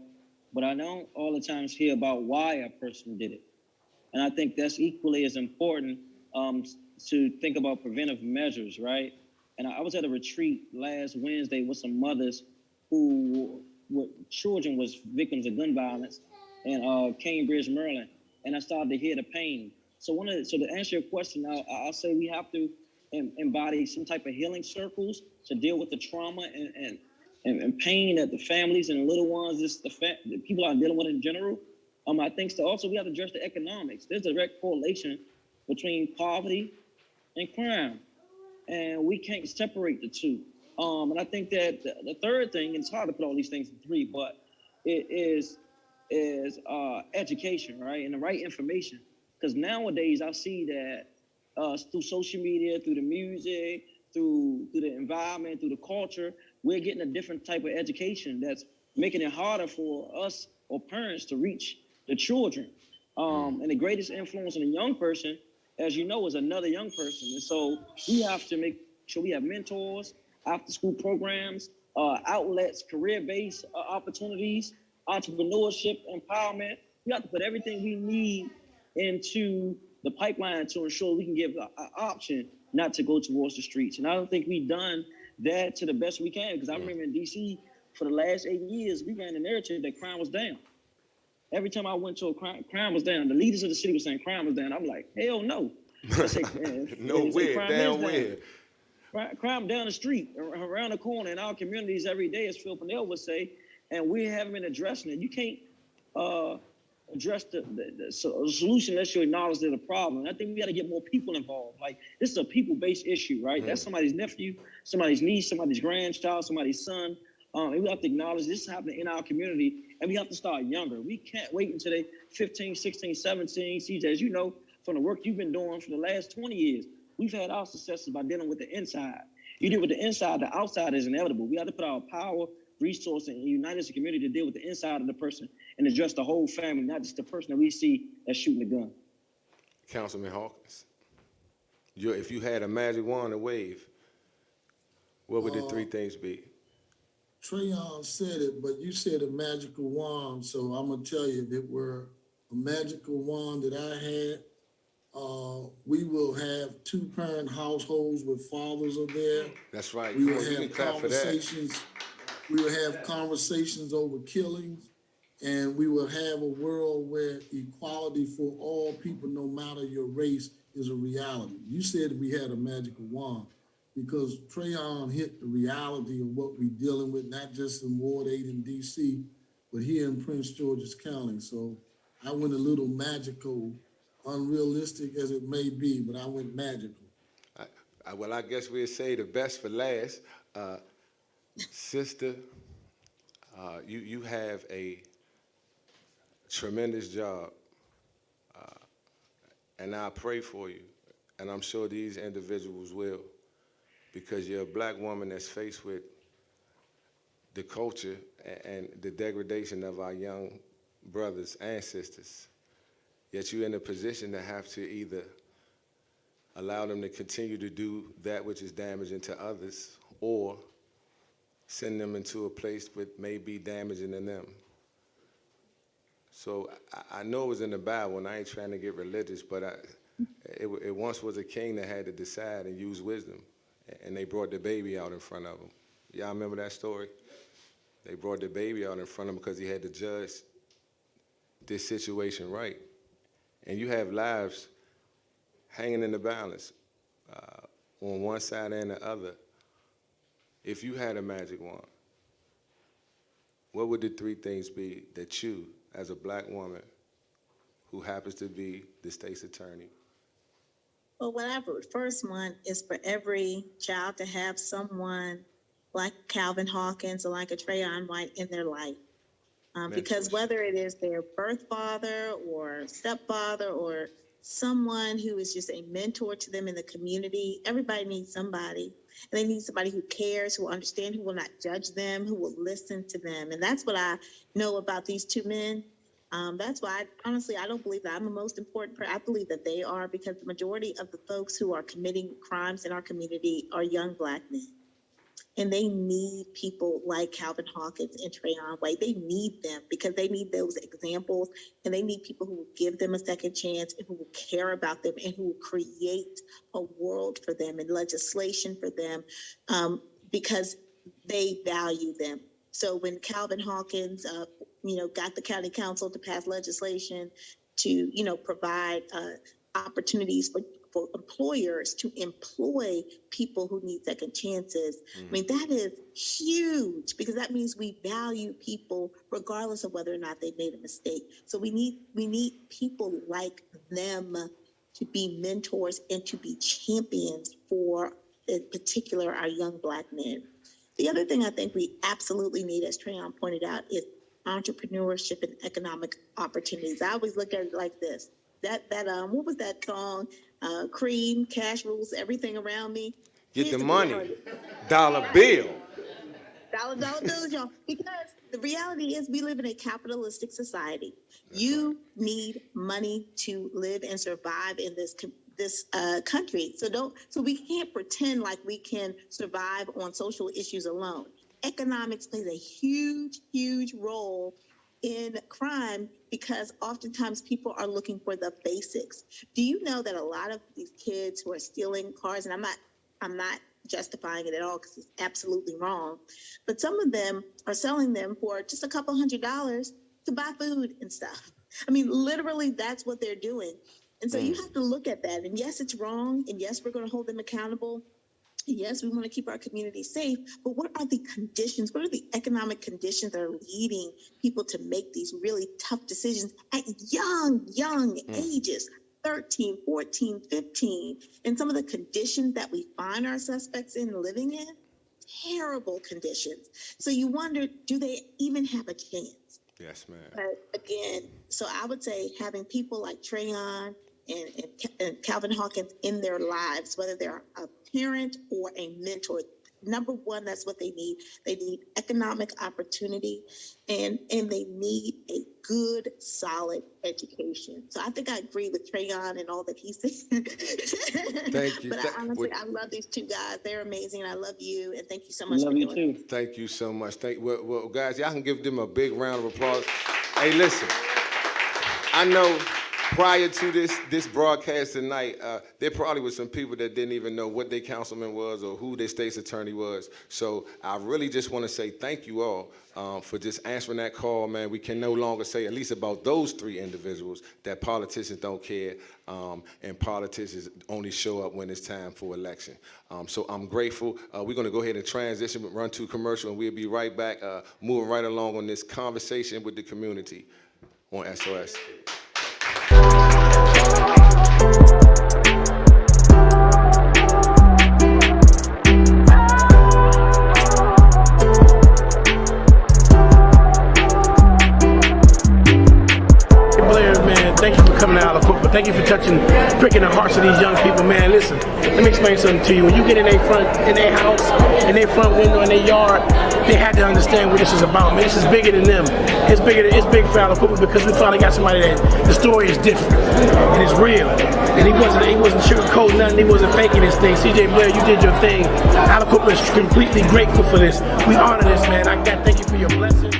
but I don't all the times hear about why a person did it. And I think that's equally as important to think about preventive measures, right? And I was at a retreat last Wednesday with some mothers who were children was victims of gun violence in Cambridge, Maryland, and I started to hear the pain. So to answer your question, I'll say we have to embody some type of healing circles to deal with the trauma and pain that the families and the little ones, the people are dealing with in general. I think also we have to address the economics. There's a direct correlation between poverty and crime, and we can't separate the two. And I think that the third thing, and it's hard to put all these things in 3, but it is education, right, and the right information. Because nowadays I see that through social media, through the music, through the environment, through the culture, we're getting a different type of education that's making it harder for us or parents to reach the children. And the greatest influence on a young person, as you know, is another young person. And so we have to make sure we have mentors, after-school programs, outlets, career-based opportunities, entrepreneurship, empowerment. We have to put everything we need into the pipeline to ensure we can give an option not to go towards the streets. And I don't think we've done that to the best we can, because I remember in DC for the last 8 years, we ran the narrative that crime was down. Every time I went to a crime was down. The leaders of the city were saying crime was down. I'm like, hell no. They say, they say Nowhere, crime down is where? Crime down the street, around the corner in our communities every day, as Phil Pennell would say, and we haven't been addressing it. You can't address the solution unless you acknowledge there's a problem. And I think we got to get more people involved. Like, this is a people-based issue, right? That's somebody's nephew, somebody's niece, somebody's grandchild, somebody's son. And we have to acknowledge this is happening in our community, and we have to start younger. We can't wait until they 15, 16, 17. CJ, as you know, from the work you've been doing for the last 20 years, we've had our successes by dealing with the inside. You deal with the inside, the outside is inevitable. We have to put our power, resource, and unite as a community to deal with the inside of the person and address the whole family, not just the person that we see that's shooting the gun. Councilman Hawkins, if you had a magic wand to wave, what would the three things be? Trayon said it, but you said a magical wand, so I'm gonna tell you, if it were a magical wand that I had, we will have 2-parent households with fathers are there. That's right. We Come will on, you have can clap for that. conversations. We will have conversations over killings, and we will have a world where equality for all people, no matter your race, is a reality. You said we had a magical wand because Trayon hit the reality of what we're dealing with, not just in Ward 8 in DC, but here in Prince George's County. So I went a little magical, unrealistic as it may be, but I went magical. Well, I guess we'll say the best for last. Sister, you have a tremendous job, and I pray for you, and I'm sure these individuals will, because you're a black woman that's faced with the culture and the degradation of our young brothers and sisters. Yet you're in a position to have to either allow them to continue to do that which is damaging to others, or send them into a place that may be damaging to them. So I know it was in the Bible, and I ain't trying to get religious, but it once was a king that had to decide and use wisdom, and they brought the baby out in front of him. Y'all remember that story? They brought the baby out in front of him because he had to judge this situation right. And you have lives hanging in the balance on one side and the other. If you had a magic wand, what would the three things be that you, as a black woman who happens to be the state's attorney? Well, what I would first want is for every child to have someone like Calvin Hawkins or like a Trayon White in their life. Because whether it is their birth father or stepfather or someone who is just a mentor to them in the community, everybody needs somebody. And they need somebody who cares, who understands, who will not judge them, who will listen to them. And that's what I know about these two men. That's why, honestly, I don't believe that I'm the most important person. I believe that they are, because the majority of the folks who are committing crimes in our community are young black men. And they need people like Calvin Hawkins and Trayon White. They need them because they need those examples, and they need people who will give them a second chance and who will care about them and who will create a world for them and legislation for them because they value them. So when Calvin Hawkins, got the county council to pass legislation to, provide opportunities for employers to employ people who need second chances. I mean, that is huge because that means we value people regardless of whether or not they made a mistake. So we need people like them to be mentors and to be champions for, in particular, our young black men. The other thing I think we absolutely need, as Trayon pointed out, is entrepreneurship and economic opportunities. I always look at it like this. What was that song? Cream, cash rules, everything around me. Get the money. Dollar bill. Dollar bills, y'all. Because the reality is we live in a capitalistic society. You need money to live and survive in this country. So we can't pretend like we can survive on social issues alone. Economics plays a huge, huge role in crime because oftentimes people are looking for the basics. Do you know that a lot of these kids who are stealing cars, and I'm not justifying it at all because it's absolutely wrong, but some of them are selling them for just a couple $100s to buy food and stuff. I mean, literally, that's what they're doing. And so you have to look at that. And yes, it's wrong. And yes, we're going to hold them accountable. Yes, we want to keep our community safe, but what are the conditions? What are the economic conditions that are leading people to make these really tough decisions at young ages, 13, 14, 15? And some of the conditions that we find our suspects in living in, terrible conditions. So you wonder, do they even have a chance? Yes, ma'am. But again, so I would say having people like Trayon and Calvin Hawkins in their lives, whether they're a parent or a mentor, number one, that's what they need. They need economic opportunity, and they need a good, solid education. So I think I agree with Trayon and all that he said. Thank you. But honestly, I love these two guys. They're amazing. I love you, and thank you so much Love for you doing too. Thank you so much. Well, guys, y'all can give them a big round of applause. Hey, listen, I know prior to this broadcast tonight, there probably was some people that didn't even know what their councilman was or who their state's attorney was. So I really just want to say thank you all for just answering that call, man. We can no longer say, at least about those three individuals, that politicians don't care and politicians only show up when it's time for election. So I'm grateful. We're going to go ahead and transition, run to commercial, and we'll be right back, moving right along on this conversation with the community on SOS. Thank you for coming out of Cookville. Thank you for pricking the hearts of these young people, man. Listen, let me explain something to you. When you get in their house, in their front window, in their yard, they had to understand what this is about, man. This is bigger than them. It's big for out of Cookville because we finally got somebody that the story is different and it's real. And he wasn't sugarcoating nothing. He wasn't faking this thing. CJ Blair, you did your thing. Out of Cookville is completely grateful for this. We honor this, man. Thank you for your blessing.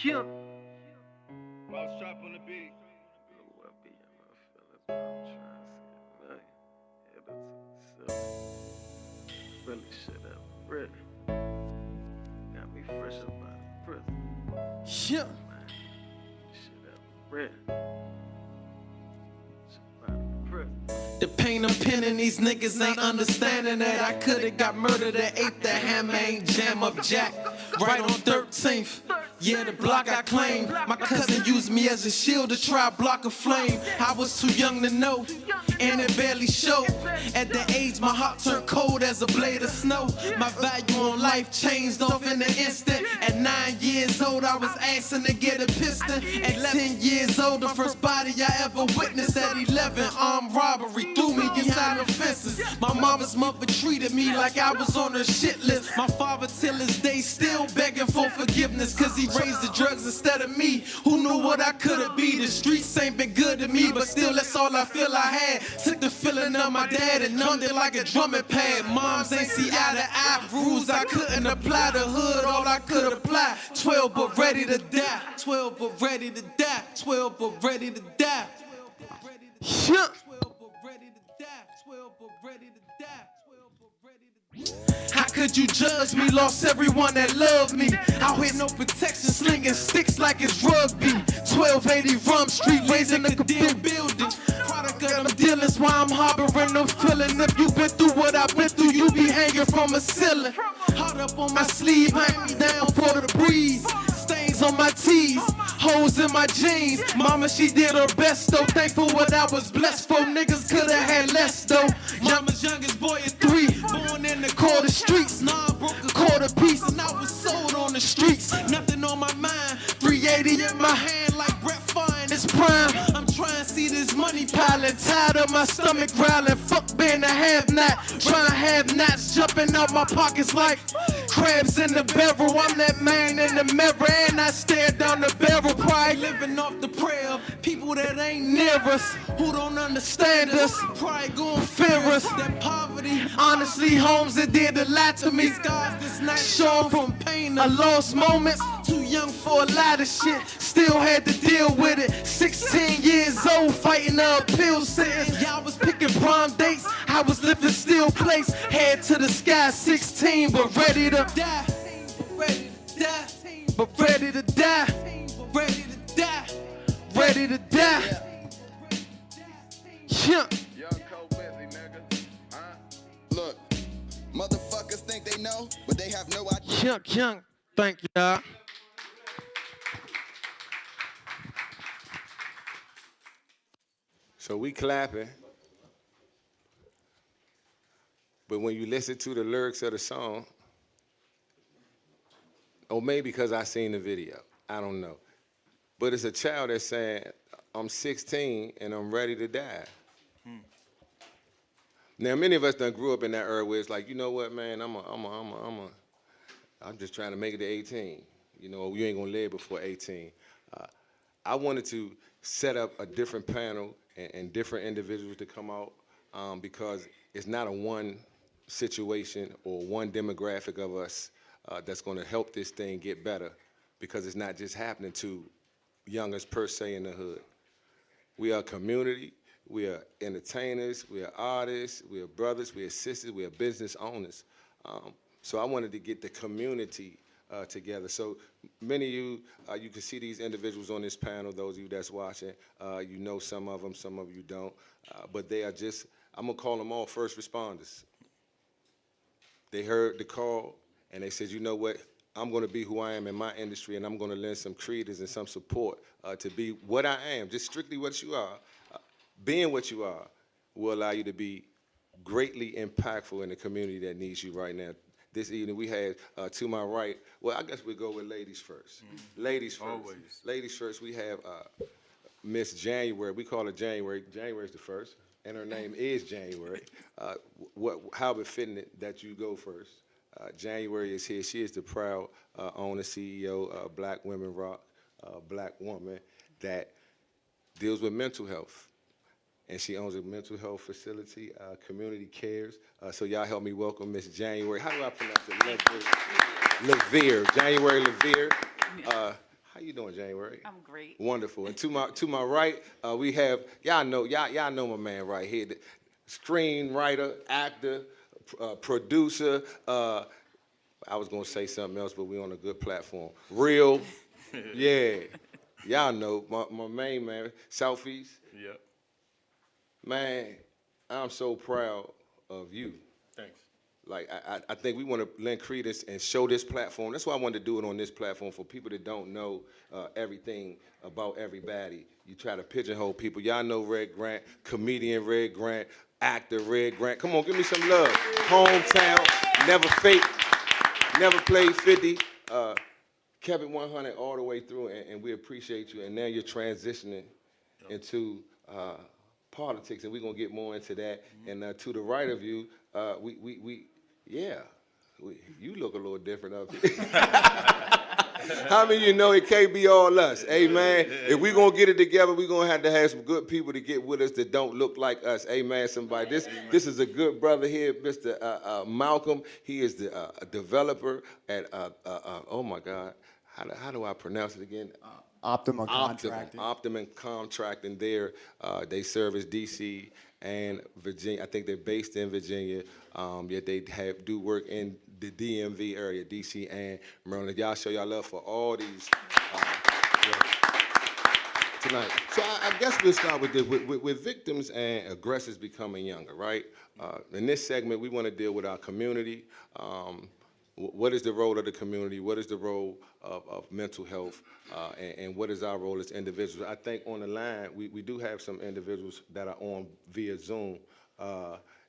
Yeah. Boss Chop on the beat. Really shit up, really. Got me fresh up out of prison. Yeah. Red. The pain I'm pinning these niggas ain't understanding that I could've got murdered at 8th, the hammer ain't jam up Jack. Right on 13th, yeah, the block I claimed. My cousin used me as a shield to try block a flame. I was too young to know, and it barely showed. At the age, my heart turned cold as a blade of snow. My value on life changed off in an instant. At 9 years old, I was asking to get a piston. At 10 years old, the first body I ever witnessed. At 11, armed robbery threw me inside the fences. My mama's mother treated me like I was on her shit list. My father till this day still begging for forgiveness, cause he raised the drugs instead of me. Who knew what I could've be? The streets ain't been good to me, but still that's all I feel I had. Took the feeling of my dad and numbed it like a drumming pad. Moms ain't see eye to eye, rules I couldn't apply. The hood all I could apply. 12 but ready to die. 12 but ready to die. 12 but ready to die. Shut. How could you judge me? Lost everyone that loved me. Out here no protection, slinging sticks like it's rugby. 1280 Rum Street, raising the condemned buildings. Product of them dealings, why I'm harboring no feeling. If you been through what I've been through, you be hanging from a ceiling. Heart up on my sleeve, hang me down for the breeze. Stains on my tees, holes in my jeans. Mama, she did her best though. Thankful what I was blessed for. Niggas coulda had less though. Mama's youngest boy at 3, born in the quarter streets. Nah, I broke a quarter piece and I was sold on the streets. Nothing on my mind, 380 in my hand like Brett Favre in his prime. I'm trying to see this money piling, tired of my stomach growling. Fuck being a have-not, trying to have knots jumping out my pockets like crabs in the barrel. I'm that man in the mirror and I stare down the barrel. Probably living off the prayer of people that ain't near us, who don't understand us, probably gon' fear us. That poverty, honestly, homes that did a lot to me. Scars this night shown from pain, I lost moments. Too young for a lot of shit, still had to deal with it. 16 years old, fighting a appeal sentence. Y'all was picking prom dates, I was lifting steel plates. Head to the sky, 16, but ready to die. Ready to die, but ready to die. Ready to die, ready to die. Yeah. Look, motherfuckers think they know, but they have no idea. Young, thank y'all. So we clapping, but when you listen to the lyrics of the song, or maybe because I seen the video, I don't know. But it's a child that's saying, I'm 16 and I'm ready to die. Now, many of us done grew up in that era where it's like, you know what, man, I'm just trying to make it to 18. You know, you ain't gonna live before 18. I wanted to set up a different panel and different individuals to come out because it's not a one situation or one demographic of us that's gonna help this thing get better, because it's not just happening to youngers per se in the hood. We are a community, we are entertainers, we are artists, we are brothers, we are sisters, we are business owners. So I wanted to get the community together. So many of you, you can see these individuals on this panel, those of you that's watching, you know some of them, some of you don't, but they are just, I'm gonna call them all first responders. They heard the call and they said, you know what, I'm gonna be who I am in my industry and I'm gonna lend some credence and some support to be what I am, just strictly what you are. Being what you are will allow you to be greatly impactful in the community that needs you right now. This evening we had, to my right, well, I guess we'll go with ladies first. Ladies first. Always. Ladies first, we have Miss January. We call her January. January's the first, and her name is January. How befitting that you go first. January is here. She is the proud owner, CEO of Black Women Rock, black woman that deals with mental health. And she owns a mental health facility, Community Cares. So y'all help me welcome Miss January. How do I pronounce it? LaVere. January LaVere. How you doing, January? I'm great. Wonderful. And to my right, we have, y'all know my man right here, the screenwriter, actor, producer. I was gonna say something else, but we're on a good platform. Real, yeah. Y'all know my main man, Southeast. Yep. Man, I'm so proud of you. Thanks. Like, I think we want to lend credence and show this platform. That's why I wanted to do it on this platform for people that don't know everything about everybody. You try to pigeonhole people. Y'all know Red Grant, comedian Red Grant, actor Red Grant. Come on, give me some love. Hometown, never fake, never played 50. Kept it 100 all the way through, and we appreciate you. And now you're transitioning into politics, and we're gonna get more into that. And to the right of you, you look a little different up here. How many of you know it can't be all us? Amen. If we're gonna get it together, we're gonna have to have some good people to get with us that don't look like us. Amen. Somebody. This is a good brother here, Mr. Malcolm. He is the developer at oh my God. How do I pronounce it again? Optimum Contracting. Optimum Contracting there. They service DC and Virginia. I think they're based in Virginia, yet they do work in the DMV area, DC and Maryland. Y'all show y'all love for all these tonight. So I guess we'll start with this, with victims and aggressors becoming younger, right? In this segment, we want to deal with our community. What is the role of the community? What is the role of mental health? And what is our role as individuals? I think on the line, we do have some individuals that are on via Zoom.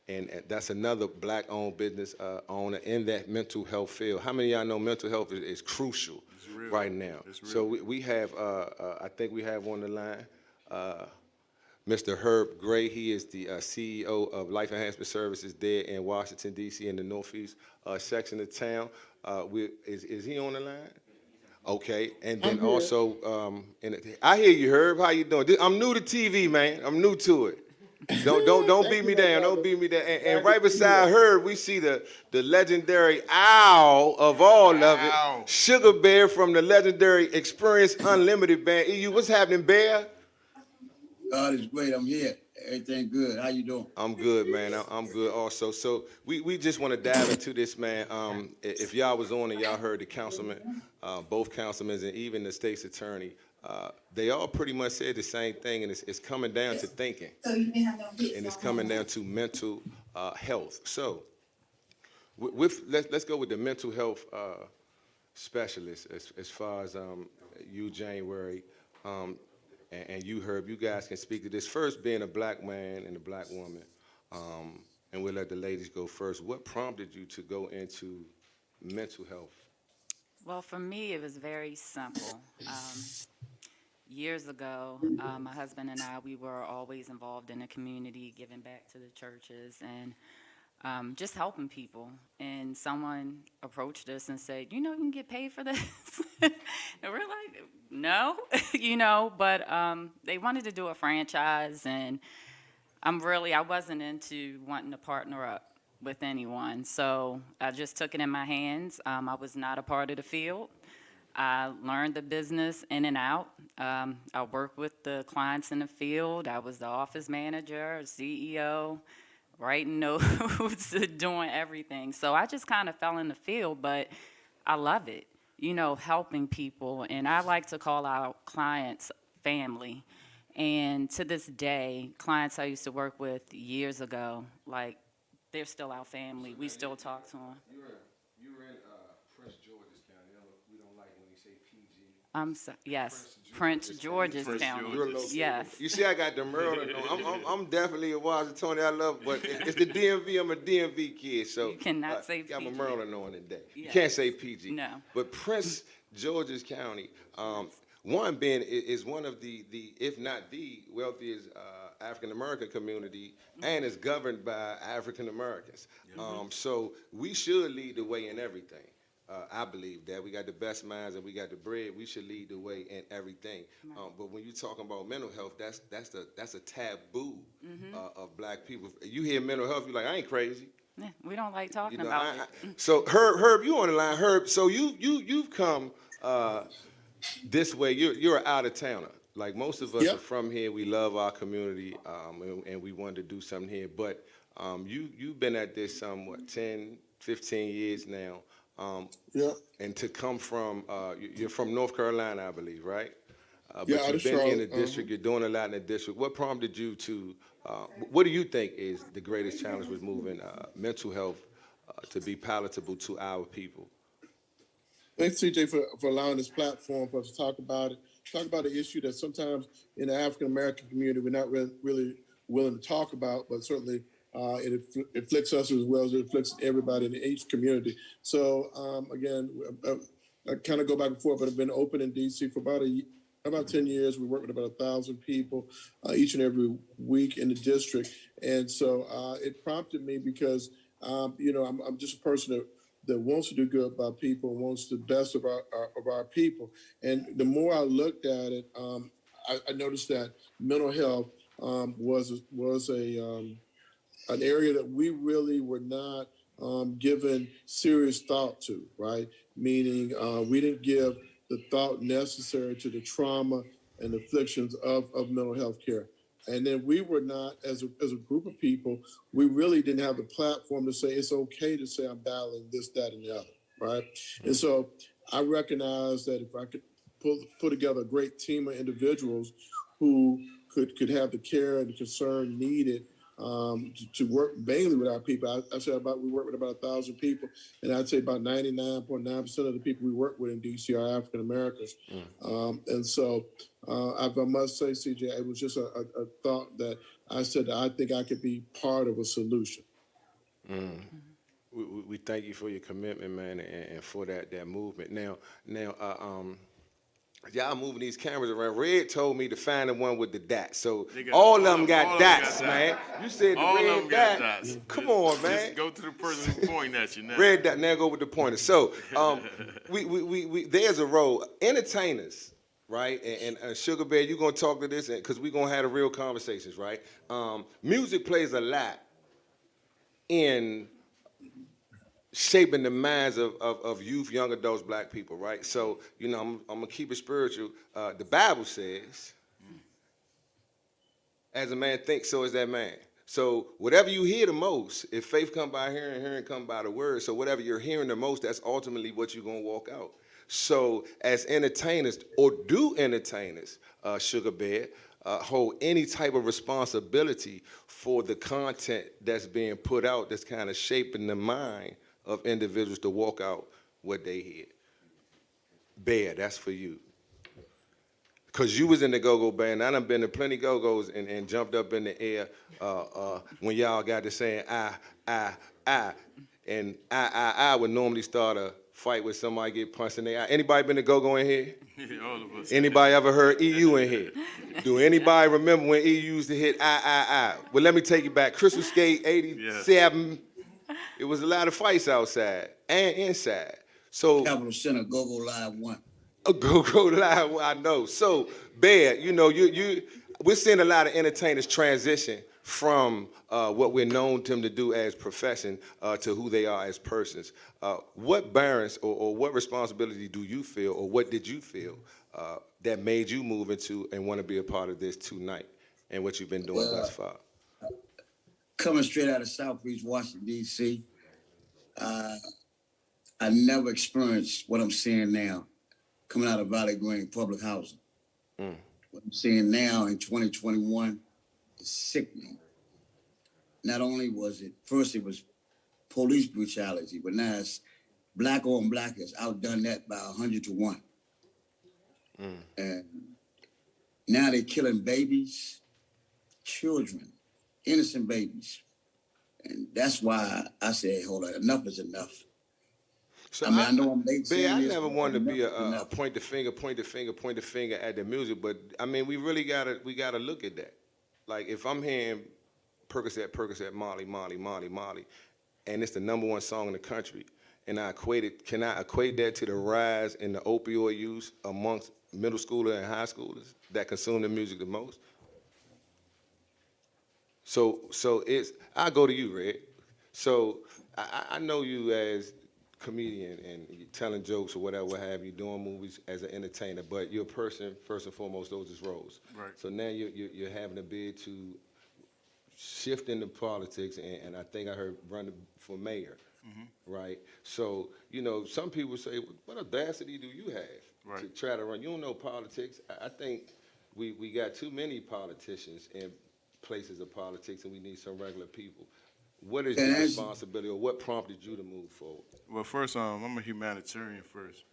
And that's another black-owned business owner in that mental health field. How many of y'all know mental health is crucial right now? So we have, I think we have on the line, Mr. Herb Gray. He is the CEO of Life Enhancement Services there in Washington, D.C. in the Northeast section of town. Is he on the line? Okay, and then also, I hear you, Herb. How you doing? I'm new to TV, man. I'm new to it. Don't beat me down. Don't beat me down. And right beside Herb, we see the legendary owl of all of it, Sugar Bear from the legendary Experience Unlimited band. EU, what's happening, Bear? God is great. I'm here. Everything good. How you doing? I'm good, man. I'm good also. So we just want to dive into this, man. If y'all was on and y'all heard the councilman, both councilmen and even the state's attorney, they all pretty much said the same thing, and it's coming down to thinking, and it's coming down to mental health. So let's go with the mental health specialist as far as you, January, and you, Herb. You guys can speak to this. First, being a black man and a black woman, and we'll let the ladies go first. What prompted you to go into mental health? Well, for me, it was very simple. Years ago, my husband and I, we were always involved in the community, giving back to the churches and just helping people. And someone approached us and said, you know, you can get paid for this. And we're like, no, you know, but they wanted to do a franchise, and I wasn't into wanting to partner up with anyone. So I just took it in my hands. I was not a part of the field. I learned the business in and out. I worked with the clients in the field. I was the office manager, CEO, writing notes, doing everything. So I just kind of fell in the field, but I love it, you know, helping people. And I like to call our clients family. And to this day, clients I used to work with years ago, like, they're still our family. We still talk to them. You were in Prince George's County. We don't like when you say PG. Yes, Prince George's County. Yes. You see, I got the Maryland on. I'm definitely a Washingtonian. I love, but it's the DMV. I'm a DMV kid, so you cannot say PG. I'm a Maryland on today. Yes. You can't say PG. No. But Prince George's County, one being is one of the if not the wealthiest African American community, and is governed by African Americans. So we should lead the way in everything. I believe that we got the best minds and we got the bread. We should lead the way in everything. But when you're talking about mental health, that's a taboo of black people. You hear mental health, you're like, I ain't crazy. Yeah, we don't like talking about it. So Herb, you on the line. Herb, so you've come this way. You're an out of towner. Like most of us are from here. We love our community, and we wanted to do something here. But you've been at this 10, 15 years now. And to come from, you're from North Carolina, I believe, right? But Yeah, out you've of been in the Charlotte, district, you're doing a lot in the district. What prompted you to, what do you think is the greatest challenge with moving mental health to be palatable to our people? Thanks, CJ, for allowing this platform for us to talk about it. Talk about an issue that sometimes in the African American community we're not really willing to talk about, but certainly it afflicts us as well as it afflicts everybody in each community. So again, I kind of go back and forth, but I've been open in DC for about 10 years. We work with about 1,000 people each and every week in the district. And so it prompted me because, you know, I'm just a person that wants to do good by people, wants the best of our people. And the more I looked at it, I noticed that mental health was an area that we really were not given serious thought to, right? Meaning we didn't give the thought necessary to the trauma and afflictions of mental health care. And then we were not, as a group of people, we really didn't have the platform to say it's okay to say I'm battling this, that, and the other, right? And so I recognized that if I could put together a great team of individuals who could have the care and the concern needed to work mainly with our people. I said we work with about 1,000 people, and I'd say about 99.9% of the people we work with in DC are African Americans. And so I must say, CJ, it was just a thought that I said that I think I could be part of a solution. We thank you for your commitment, man, and for that movement. Now, y'all moving these cameras around. Red told me to find the one with the dots. So all of them got dots, man. You said the all red of them got dot. dots. Come on, man. Just go to the person who pointing at you now. Red dot. Now go with the pointer. So we there's a role. Entertainers, right? And Sugar Bear, you're gonna talk to this because we're gonna have the real conversations, right? Music plays a lot in shaping the minds of youth, young adults, black people, right? So, you know, I'm gonna keep it spiritual. The Bible says, as a man thinks, so is that man. So whatever you hear the most, if faith come by hearing, and hearing come by the word, so whatever you're hearing the most, that's ultimately what you're gonna walk out. So as entertainers, or do entertainers, Sugar Bear, hold any type of responsibility for the content that's being put out that's kind of shaping the mind of individuals to walk out what they hear. Bear, that's for you. Because you was in the go-go band. I done been to plenty go-go's and jumped up in the air when y'all got to saying, I. And I would normally start a fight with somebody get punched in the eye. Anybody been to go-go in here? All of us. Anybody ever heard EU in here? Do anybody remember when EU used to hit I? Well, let me take you back. Crystal Skate 87. It was a lot of fights outside and inside. So Capital Center, Go-Go Live 1. Go Live, I know. So, Bear, you know, we're seeing a lot of entertainers transition from what we're known to them to do as profession to who they are as persons. What balance or what responsibility do you feel, or what did you feel that made you move into and want to be a part of this tonight and what you've been doing thus far? Coming straight out of Southeast Washington, D.C., I never experienced what I'm seeing now coming out of Valley Green public housing. What I'm seeing now in 2021 is sickening. Not only was it, first it was police brutality, but now it's black on black has outdone that by 100 to 1. And now they're killing babies, children, innocent babies. And that's why I said, hold on, enough is enough. So I know I'm late. Bear, I never wanted to be a point the finger at the music, but I mean, we really gotta look at that. Like if I'm hearing Percocet, Molly, and it's the #1 song in the country, and can I equate that to the rise in the opioid use amongst middle schoolers and high schoolers that consume the music the most? So I go to you, Red. So I know you as comedian and you're telling jokes or whatever, what have you, doing movies as an entertainer, but you're a person, first and foremost, those is roles. Right. So now you're having a bid to shift into politics, and I think I heard running for mayor, right? So, you know, some people say, what audacity do you have to try to run? You don't know politics. I think we got too many politicians in places of politics, and we need some regular people. What is your responsibility, or what prompted you to move forward? Well, first, I'm a humanitarian first.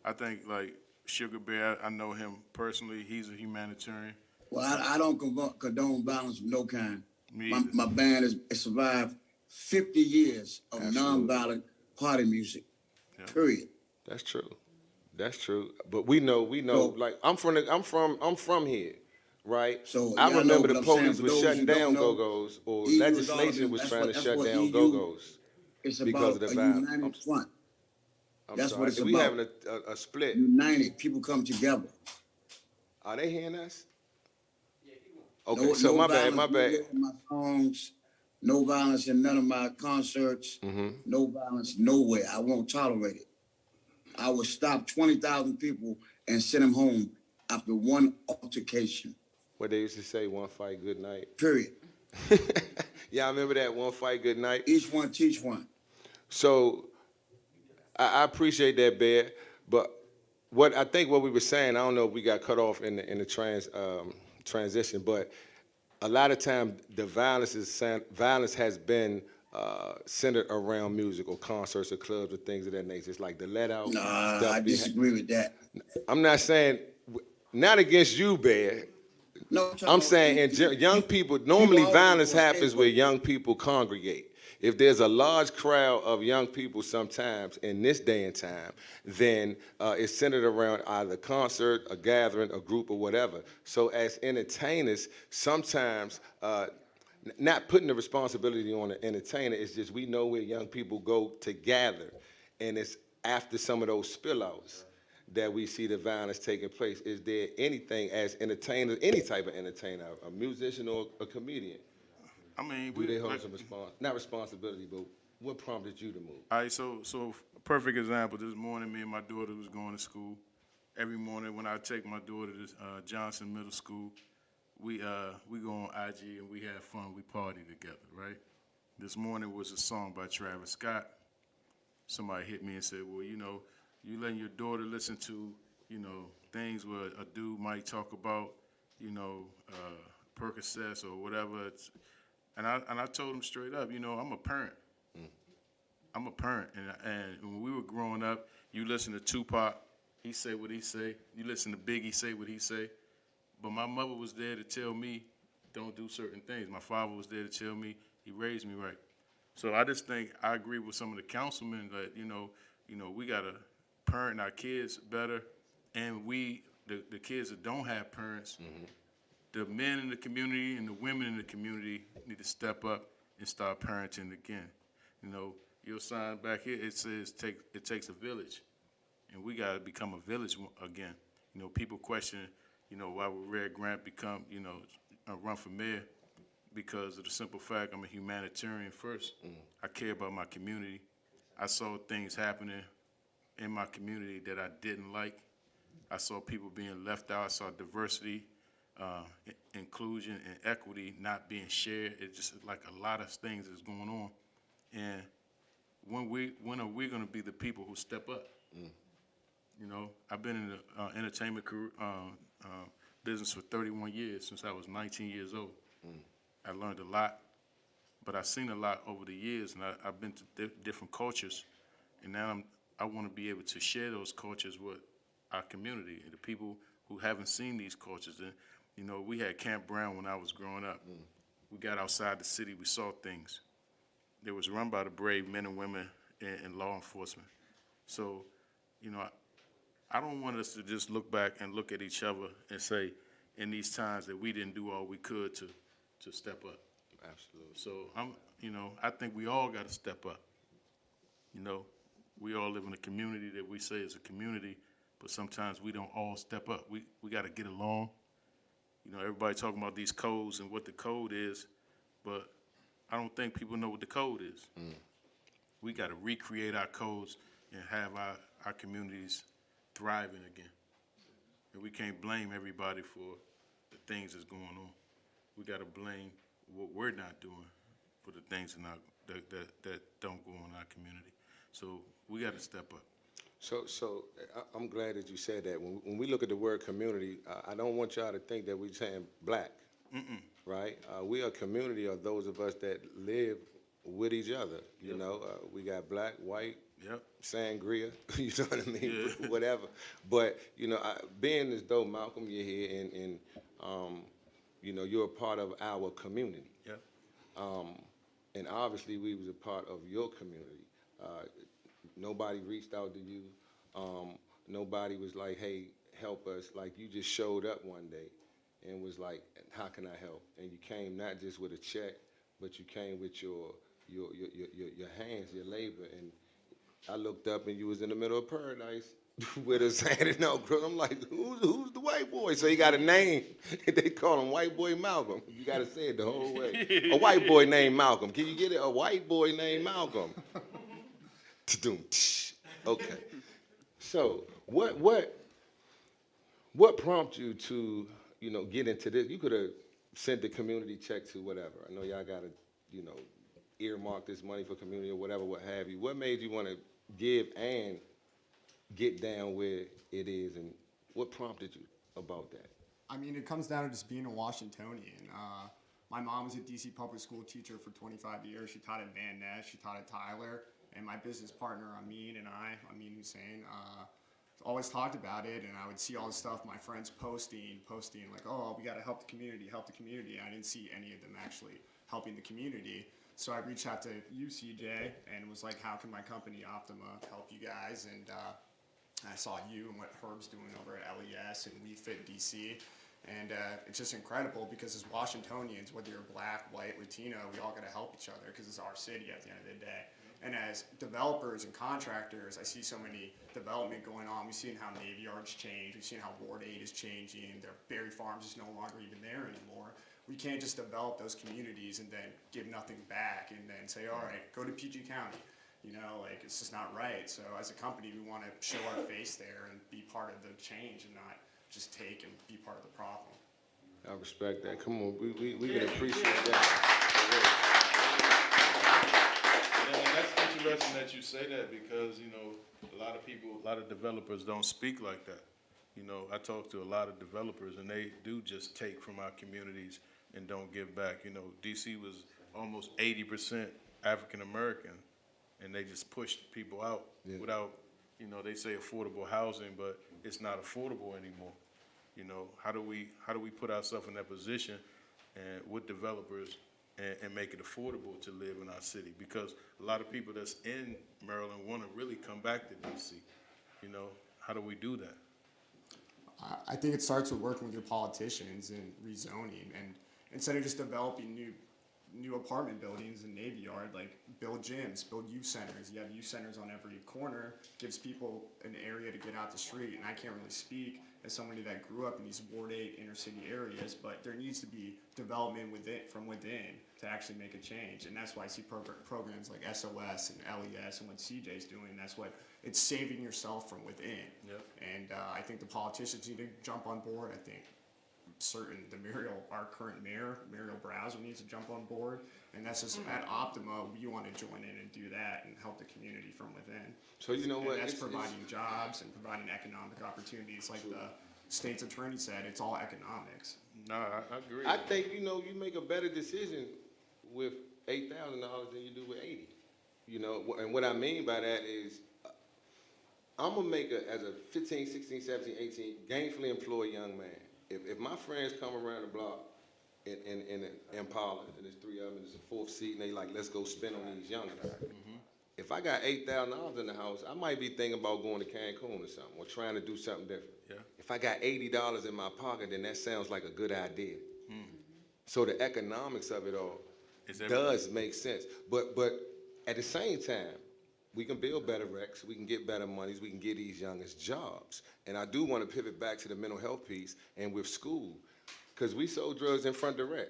I think, like, Sugar Bear, I know him personally. He's a humanitarian. Well, I don't condone violence of no kind. Me My band has survived 50 years of nonviolent party music. Period. That's true. That's true. But we know. Like I'm from here, right? So I y'all remember know the what I'm saying. police For was those shutting who don't down know, go-go's, or EU legislation was trying to shut down EU go-go's It's because about of the a violence. united front. That's sorry. what it's We about. having a split. United. People come together. Are they hearing us? Okay, so my bad. In my songs, no violence in none of my concerts. No violence nowhere. I won't tolerate it. I will stop 20,000 people and send them home after one altercation. What they used to say, one fight, good night. Period. Yeah, I remember that, one fight, good night. Each one teach one. So I appreciate that, Bear. But what we were saying, I don't know if we got cut off in the transition, but a lot of time the violence has been centered around music or concerts or clubs or things of that nature. It's like the let out. Nah, I disagree with that. I'm not saying, not against you, Bear. No, I'm saying young people, normally violence happens where young people congregate. If there's a large crowd of young people sometimes in this day and time, then it's centered around either concert, a gathering, a group, or whatever. So as entertainers, sometimes not putting the responsibility on the entertainer, it's just we know where young people go to gather, and it's after some of those spillouts that we see the violence taking place. Is there anything as entertainers, any type of entertainer, a musician or a comedian? I mean, do they hold some not responsibility, but what prompted you to move? All right, so a perfect example. This morning, me and my daughter was going to school. Every morning when I take my daughter to Johnson Middle School, we go on IG and we have fun. We party together, right? This morning was a song by Travis Scott. Somebody hit me and said, well, you know, you letting your daughter listen to, you know, things where a dude might talk about, you know, Percocets or whatever. And I told him straight up, you know, I'm a parent. I'm a parent. And when we were growing up, you listen to Tupac, he say what he say. You listen to Biggie, say what he say. But my mother was there to tell me, don't do certain things. My father was there to tell me, he raised me right. So I just think I agree with some of the councilmen that, you know, we got to parent our kids better. And the kids that don't have parents, the men in the community and the women in the community need to step up and start parenting again. You know, your sign back here, it says it takes a village. And we got to become a village again. You know, people question, you know, why would Red Grant become, you know, run for mayor? Because of the simple fact I'm a humanitarian first. I care about my community. I saw things happening in my community that I didn't like. I saw people being left out. I saw diversity, inclusion, and equity not being shared. It's just like a lot of things is going on. And when are we going to be the people who step up? You know, I've been in the entertainment career, business for 31 years, since I was 19 years old. I learned a lot, but I've seen a lot over the years, and I've been to different cultures, and now I want to be able to share those cultures with our community and the people who haven't seen these cultures. And, you know, we had Camp Brown when I was growing up. We got outside the city, we saw things. It was run by the brave men and women in law enforcement. So, you know, I don't want us to just look back and look at each other and say, in these times that we didn't do all we could to step up. Absolutely. So I think we all got to step up. You know, we all live in a community that we say is a community, but sometimes we don't all step up. We got to get along. You know, everybody talking about these codes and what the code is, but I don't think people know what the code is. We got to recreate our codes and have our communities thriving again. And we can't blame everybody for the things that's going on. We got to blame what we're not doing for the things in our, that don't go on in our community. So we got to step up. So I'm glad that you said that. When we look at the word community, I don't want y'all to think that we're saying black, right? We are a community of those of us that live with each other. You know, we got black, white, sangria, you know what I mean? Whatever. But, you know, being as though Malcolm, you're here and you know, you're a part of our community. And obviously we was a part of your community. Nobody reached out to you. Nobody was like, hey, help us. Like, you just showed up one day and was like, how can I help? And you came not just with a check, but you came with your hands, your labor. And I looked up and you was in the middle of paradise with us handing out. I'm like, who's the white boy? So he got a name. They call him White Boy Malcolm. You got to say it the whole way. A white boy named Malcolm. Can you get it? A white boy named Malcolm. Okay. So what prompted you to, you know, get into this? You could have sent the community check to whatever. I know y'all got to, you know, earmark this money for community or whatever, what have you. What made you want to give and get down where it is, and what prompted you about that? I mean, it comes down to just being a Washingtonian. My mom was a DC public school teacher for 25 years. She taught at Van Ness, she taught at Tyler, and my business partner, Amin Hussein, always talked about it, and I would see all the stuff my friends posting like, oh, we got to help the community. I didn't see any of them actually helping the community. So I reached out to you, CJ, and was like, how can my company, Optima, help you guys? And I saw you and what Herb's doing over at LES and We Fit DC. And it's just incredible because as Washingtonians, whether you're black, white, Latino, we all got to help each other because it's our city at the end of the day. And as developers and contractors, I see so many development going on. We've seen how Navy Yards change. We've seen how Ward 8 is changing. Their Berry Farms is no longer even there anymore. We can't just develop those communities and then give nothing back and then say, all right, go to PG County. You know, like, it's just not right. So as a company, we want to show our face there and be part of the change and not just take and be part of the problem. I respect that. Come on, we can appreciate that. And that's interesting that you say that because, you know, a lot of developers don't speak like that. You know, I talk to a lot of developers and they do just take from our communities and don't give back. You know, DC was almost 80% African American and they just pushed people out without, you know, they say affordable housing, but it's not affordable anymore. You know, how do we put ourselves in that position and with developers and make it affordable to live in our city? Because a lot of people that's in Maryland want to really come back to DC. You know, how do we do that? I think it starts with working with your politicians and rezoning, and instead of just developing new apartment buildings in Navy Yard, like build gyms, build youth centers. You have youth centers on every corner, gives people an area to get out the street. And I can't really speak as somebody that grew up in these Ward 8 inner city areas, but there needs to be development from within to actually make a change. And that's why I see programs like SOS and LES and what CJ's doing. That's what it's saving yourself from within. And I think the politicians need to jump on board. I think our current mayor, Muriel Browser, needs to jump on board. And that's just at Optima, we want to join in and do that and help the community from within. So you know what? And that's providing jobs and providing economic opportunities. Like the state's attorney said, it's all economics. No, I agree. I think, you know, you make a better decision with $8,000 than you do with 80. You know, and what I mean by that is I'm going to make as a 15, 16, 17, 18 gainfully employed young man. If my friends come around the block in an Impala, and there's 3 of them, and there's a 4th seat, and they like, let's go spin on these young guys. If I got $8,000 in the house, I might be thinking about going to Cancun or something, or trying to do something different. If I got $80 in my pocket, then that sounds like a good idea. So the economics of it all does make sense. But at the same time, we can build better recs, we can get better monies, we can get these youngest jobs. And I do want to pivot back to the mental health piece and with school, because we sold drugs in front of the rec.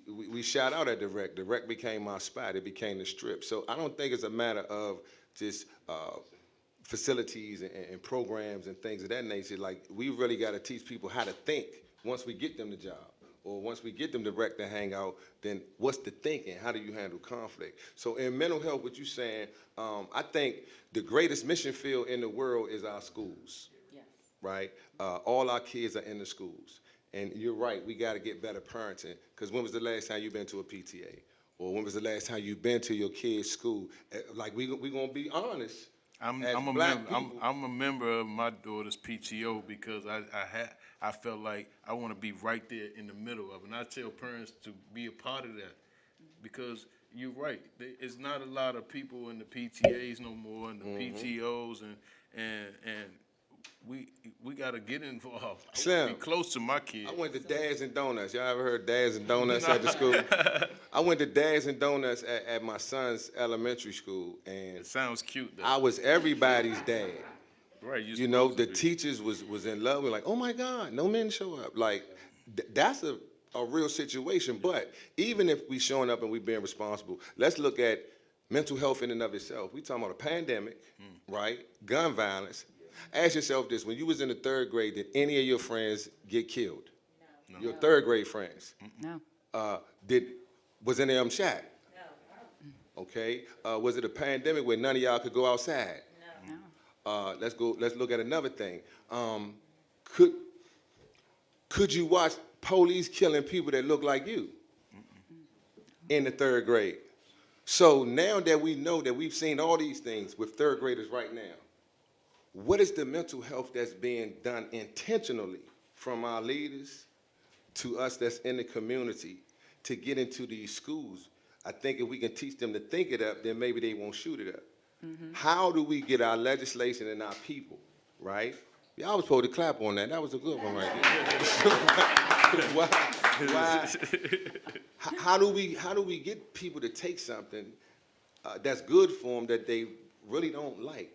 We shot out at the rec. The rec became our spot. It became the strip. So I don't think it's a matter of just facilities and programs and things of that nature. Like, we really got to teach people how to think once we get them the job, or once we get them direct to hang out, then what's the thinking? How do you handle conflict? So in mental health, what you're saying, I think the greatest mission field in the world is our schools, right? All our kids are in the schools. And you're right, we got to get better parenting, because when was the last time you've been to a PTA? Or when was the last time you've been to your kid's school? Like, we gonna be honest. I'm a member of my daughter's PTO because I felt like I want to be right there in the middle of it. And I tell parents to be a part of that, because you're right. It's not a lot of people in the PTAs no more, and the PTOs, and we got to get involved. I want to be close to my kids. I went to Dads and Donuts. Y'all ever heard Dads and Donuts at the school? I went to Dads and Donuts at my son's elementary school, and it sounds cute, though. I was everybody's dad. Right. You know, the teachers was in love with, like, oh my God, no men show up. Like, that's a real situation. But even if we showing up and we being responsible, let's look at mental health in and of itself. We talking about a pandemic, right? Gun violence. Ask yourself this: when you was in the 3rd grade, did any of your friends get killed? No. Your 3rd grade friends? No. Was any of them shot? No. Okay. Was it a pandemic where none of y'all could go outside? No. Let's look at another thing. Could you watch police killing people that look like you in the 3rd grade? So now that we know that we've seen all these things with 3rd graders right now, what is the mental health that's being done intentionally from our leaders to us that's in the community to get into these schools? I think if we can teach them to think it up, then maybe they won't shoot it up. How do we get our legislation and our people, right? Y'all was supposed to clap on that. That was a good one right there. How do we get people to take something that's good for them that they really don't like?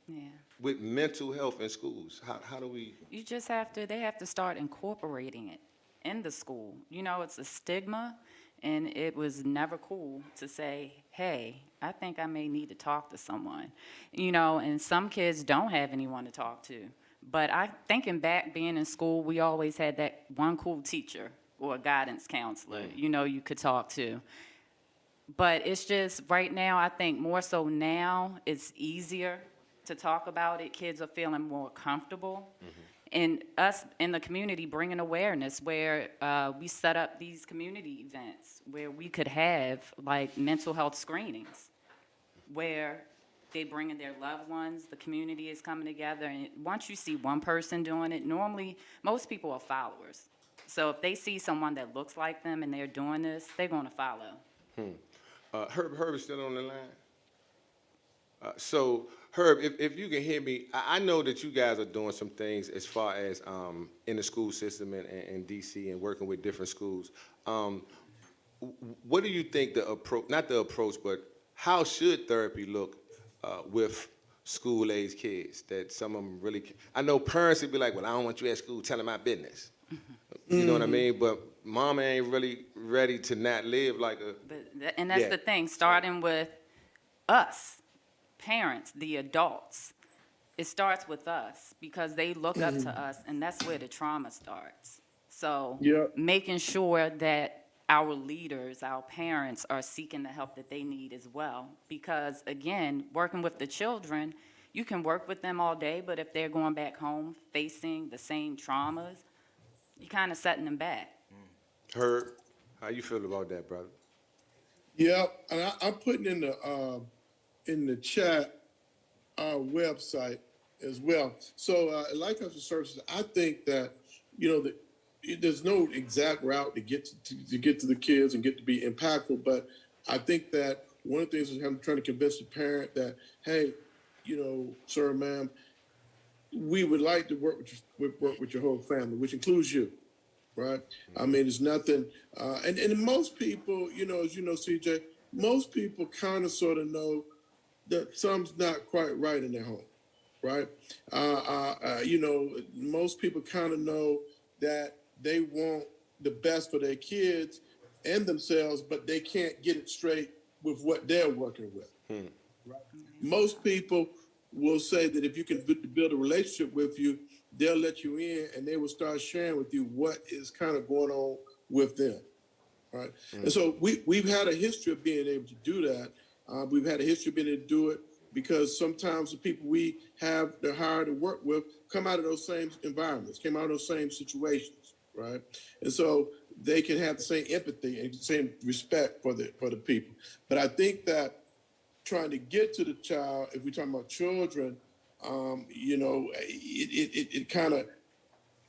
Yeah. With mental health in schools, how do we? You just they have to start incorporating it in the school. You know, it's a stigma, and it was never cool to say, hey, I think I may need to talk to someone. You know, and some kids don't have anyone to talk to. But thinking back, being in school, we always had that one cool teacher or a guidance counselor, you know, you could talk to. But it's just, right now, I think more so now, it's easier to talk about it. Kids are feeling more comfortable. And us in the community bringing awareness where we set up these community events where we could have like mental health screenings where they bring in their loved ones, the community is coming together, and once you see one person doing it, normally most people are followers. So if they see someone that looks like them and they're doing this, they're going to follow. Herb is still on the line? So, Herb, if you can hear me, I know that you guys are doing some things as far as in the school system in D.C. and working with different schools. What do you think the approach, not the approach, but how should therapy look with school-age kids that some of them really, I know parents would be like, well, I don't want you at school telling my business. You know what I mean? But mama ain't really ready to not live like a... And that's the thing, starting with us. Parents, the adults, it starts with us because they look up to us, and that's where the trauma starts. So making sure that our leaders, our parents are seeking the help that they need as well. Because again, working with the children, you can work with them all day, but if they're going back home facing the same traumas, you're kind of setting them back. Herb, how you feel about that, brother? Yeah, and I'm putting in the chat our website as well. So Life After Services, I think that, you know, there's no exact route to get to the kids and get to be impactful, but I think that one of the things is I'm trying to convince the parent that, hey, you know, sir, ma'am, we would like to work with your whole family, which includes you, right? I mean, there's nothing, and most people, you know, as you know, CJ, most people kind of sort of know that something's not quite right in their home, right? You know, most people kind of know that they want the best for their kids and themselves, but they can't get it straight with what they're working with. Right? Most people will say that if you can build a relationship with you, they'll let you in and they will start sharing with you what is kind of going on with them, right? And so we've had a history of being able to do that. We've had a history of being able to do it because sometimes the people we have to hire to work with come out of those same environments, came out of those same situations, right? And so they can have the same empathy and the same respect for the people. But I think that trying to get to the child, if we're talking about children, you know, it kind of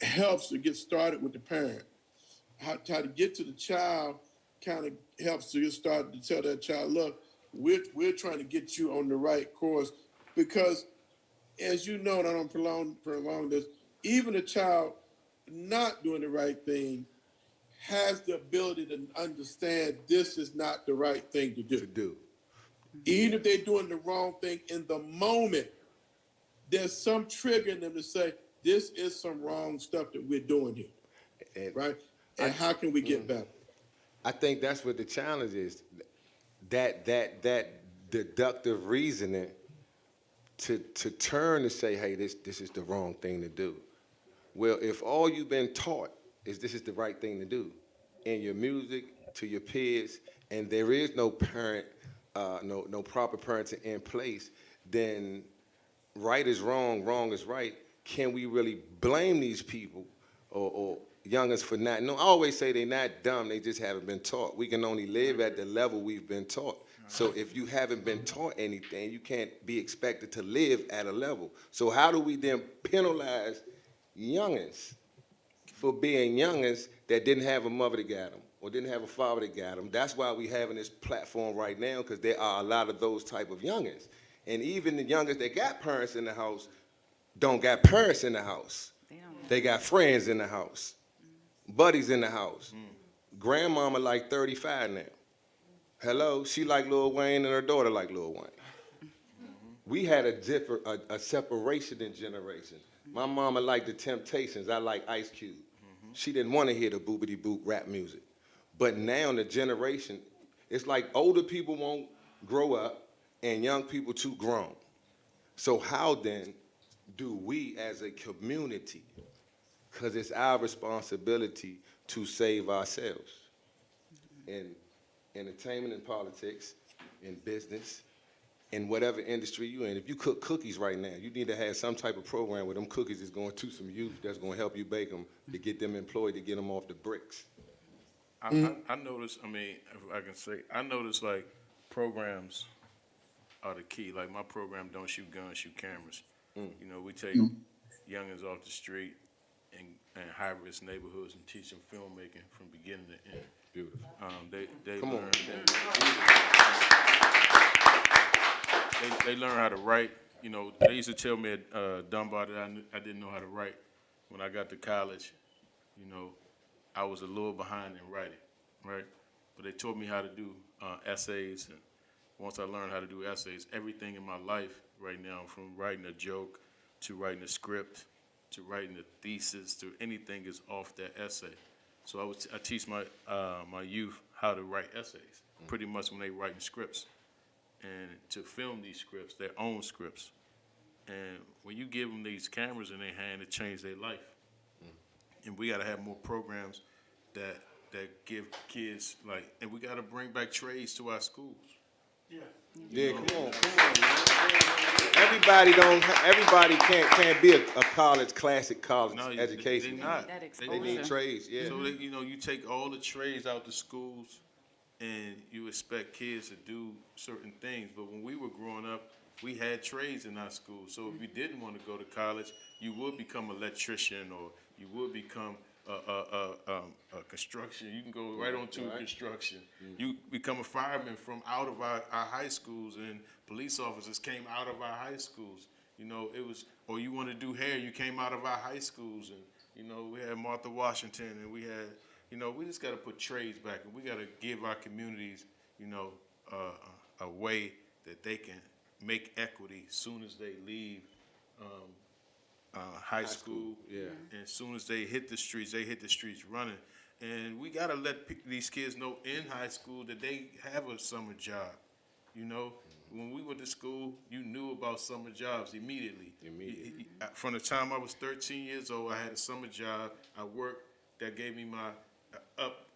helps to get started with the parent. How to get to the child kind of helps to get started to tell that child, look, we're trying to get you on the right course, because as you know, and I don't prolong this, even a child not doing the right thing has the ability to understand this is not the right thing to do. Even if they're doing the wrong thing in the moment, there's some trigger in them to say, this is some wrong stuff that we're doing here, right? And how can we get better? I think that's what the challenge is. That deductive reasoning to turn and say, hey, this is the wrong thing to do. Well, if all you've been taught is this is the right thing to do in your music, to your peers, and there is no parent, no proper parenting in place, then right is wrong, wrong is right. Can we really blame these people or youngins for not? No, I always say they're not dumb, they just haven't been taught. We can only live at the level we've been taught. So if you haven't been taught anything, you can't be expected to live at a level. So how do we then penalize youngins for being youngins that didn't have a mother that got them or didn't have a father that got them? That's why we having this platform right now, because there are a lot of those type of youngins. And even the youngins that got parents in the house don't got parents in the house. They got friends in the house, buddies in the house. Grandmama like 35 now. Hello, she like Lil Wayne and her daughter like Lil Wayne. We had a separation in generations. My mama liked the Temptations, I like Ice Cube. She didn't want to hear the boobity boop rap music. But now in the generation, it's like older people won't grow up and young people too grown. So how then do we as a community, because it's our responsibility to save ourselves in entertainment and politics, in business, in whatever industry you're in. If you cook cookies right now, you need to have some type of program where them cookies is going to some youth that's going to help you bake them, to get them employed, to get them off the bricks. I noticed, I mean, if I can say, I noticed like programs are the key. Like my program, Don't Shoot Guns, Shoot Cameras. You know, we take youngins off the street and high-risk neighborhoods and teach them filmmaking from beginning to end. Beautiful. They Come learn. on. They learn how to write. You know, they used to tell me at Dunbar that I didn't know how to write. When I got to college, you know, I was a little behind in writing, right? But they taught me how to do essays, and once I learned how to do essays, everything in my life right now, from writing a joke to writing a script to writing a thesis to anything, is off that essay. So I teach my youth how to write essays, pretty much when they writing scripts, and to film these scripts, their own scripts. And when you give them these cameras in their hand, it changes their life. And we got to have more programs that give kids, like, and we got to bring back trades to our schools. Yeah, come on, man. Everybody can't be a classic college education. They're not. They need trades, yeah. So, you take all the trades out the schools and you expect kids to do certain things. But when we were growing up, we had trades in our schools. So if you didn't want to go to college, you would become an electrician, or you would become a construction. You can go right on to construction. You become a fireman from out of our high schools, and police officers came out of our high schools. You know, it was, or you want to do hair, you came out of our high schools. And, we had Martha Washington, and we had, we just got to put trades back, and we got to give our communities, a way that they can make equity soon as they leave high school. Yeah. And as soon as they hit the streets running. And we got to let these kids know in high school that they have a summer job, when we went to school, you knew about summer jobs immediately. From the time I was 13 years old, I had a summer job. I worked. That gave me my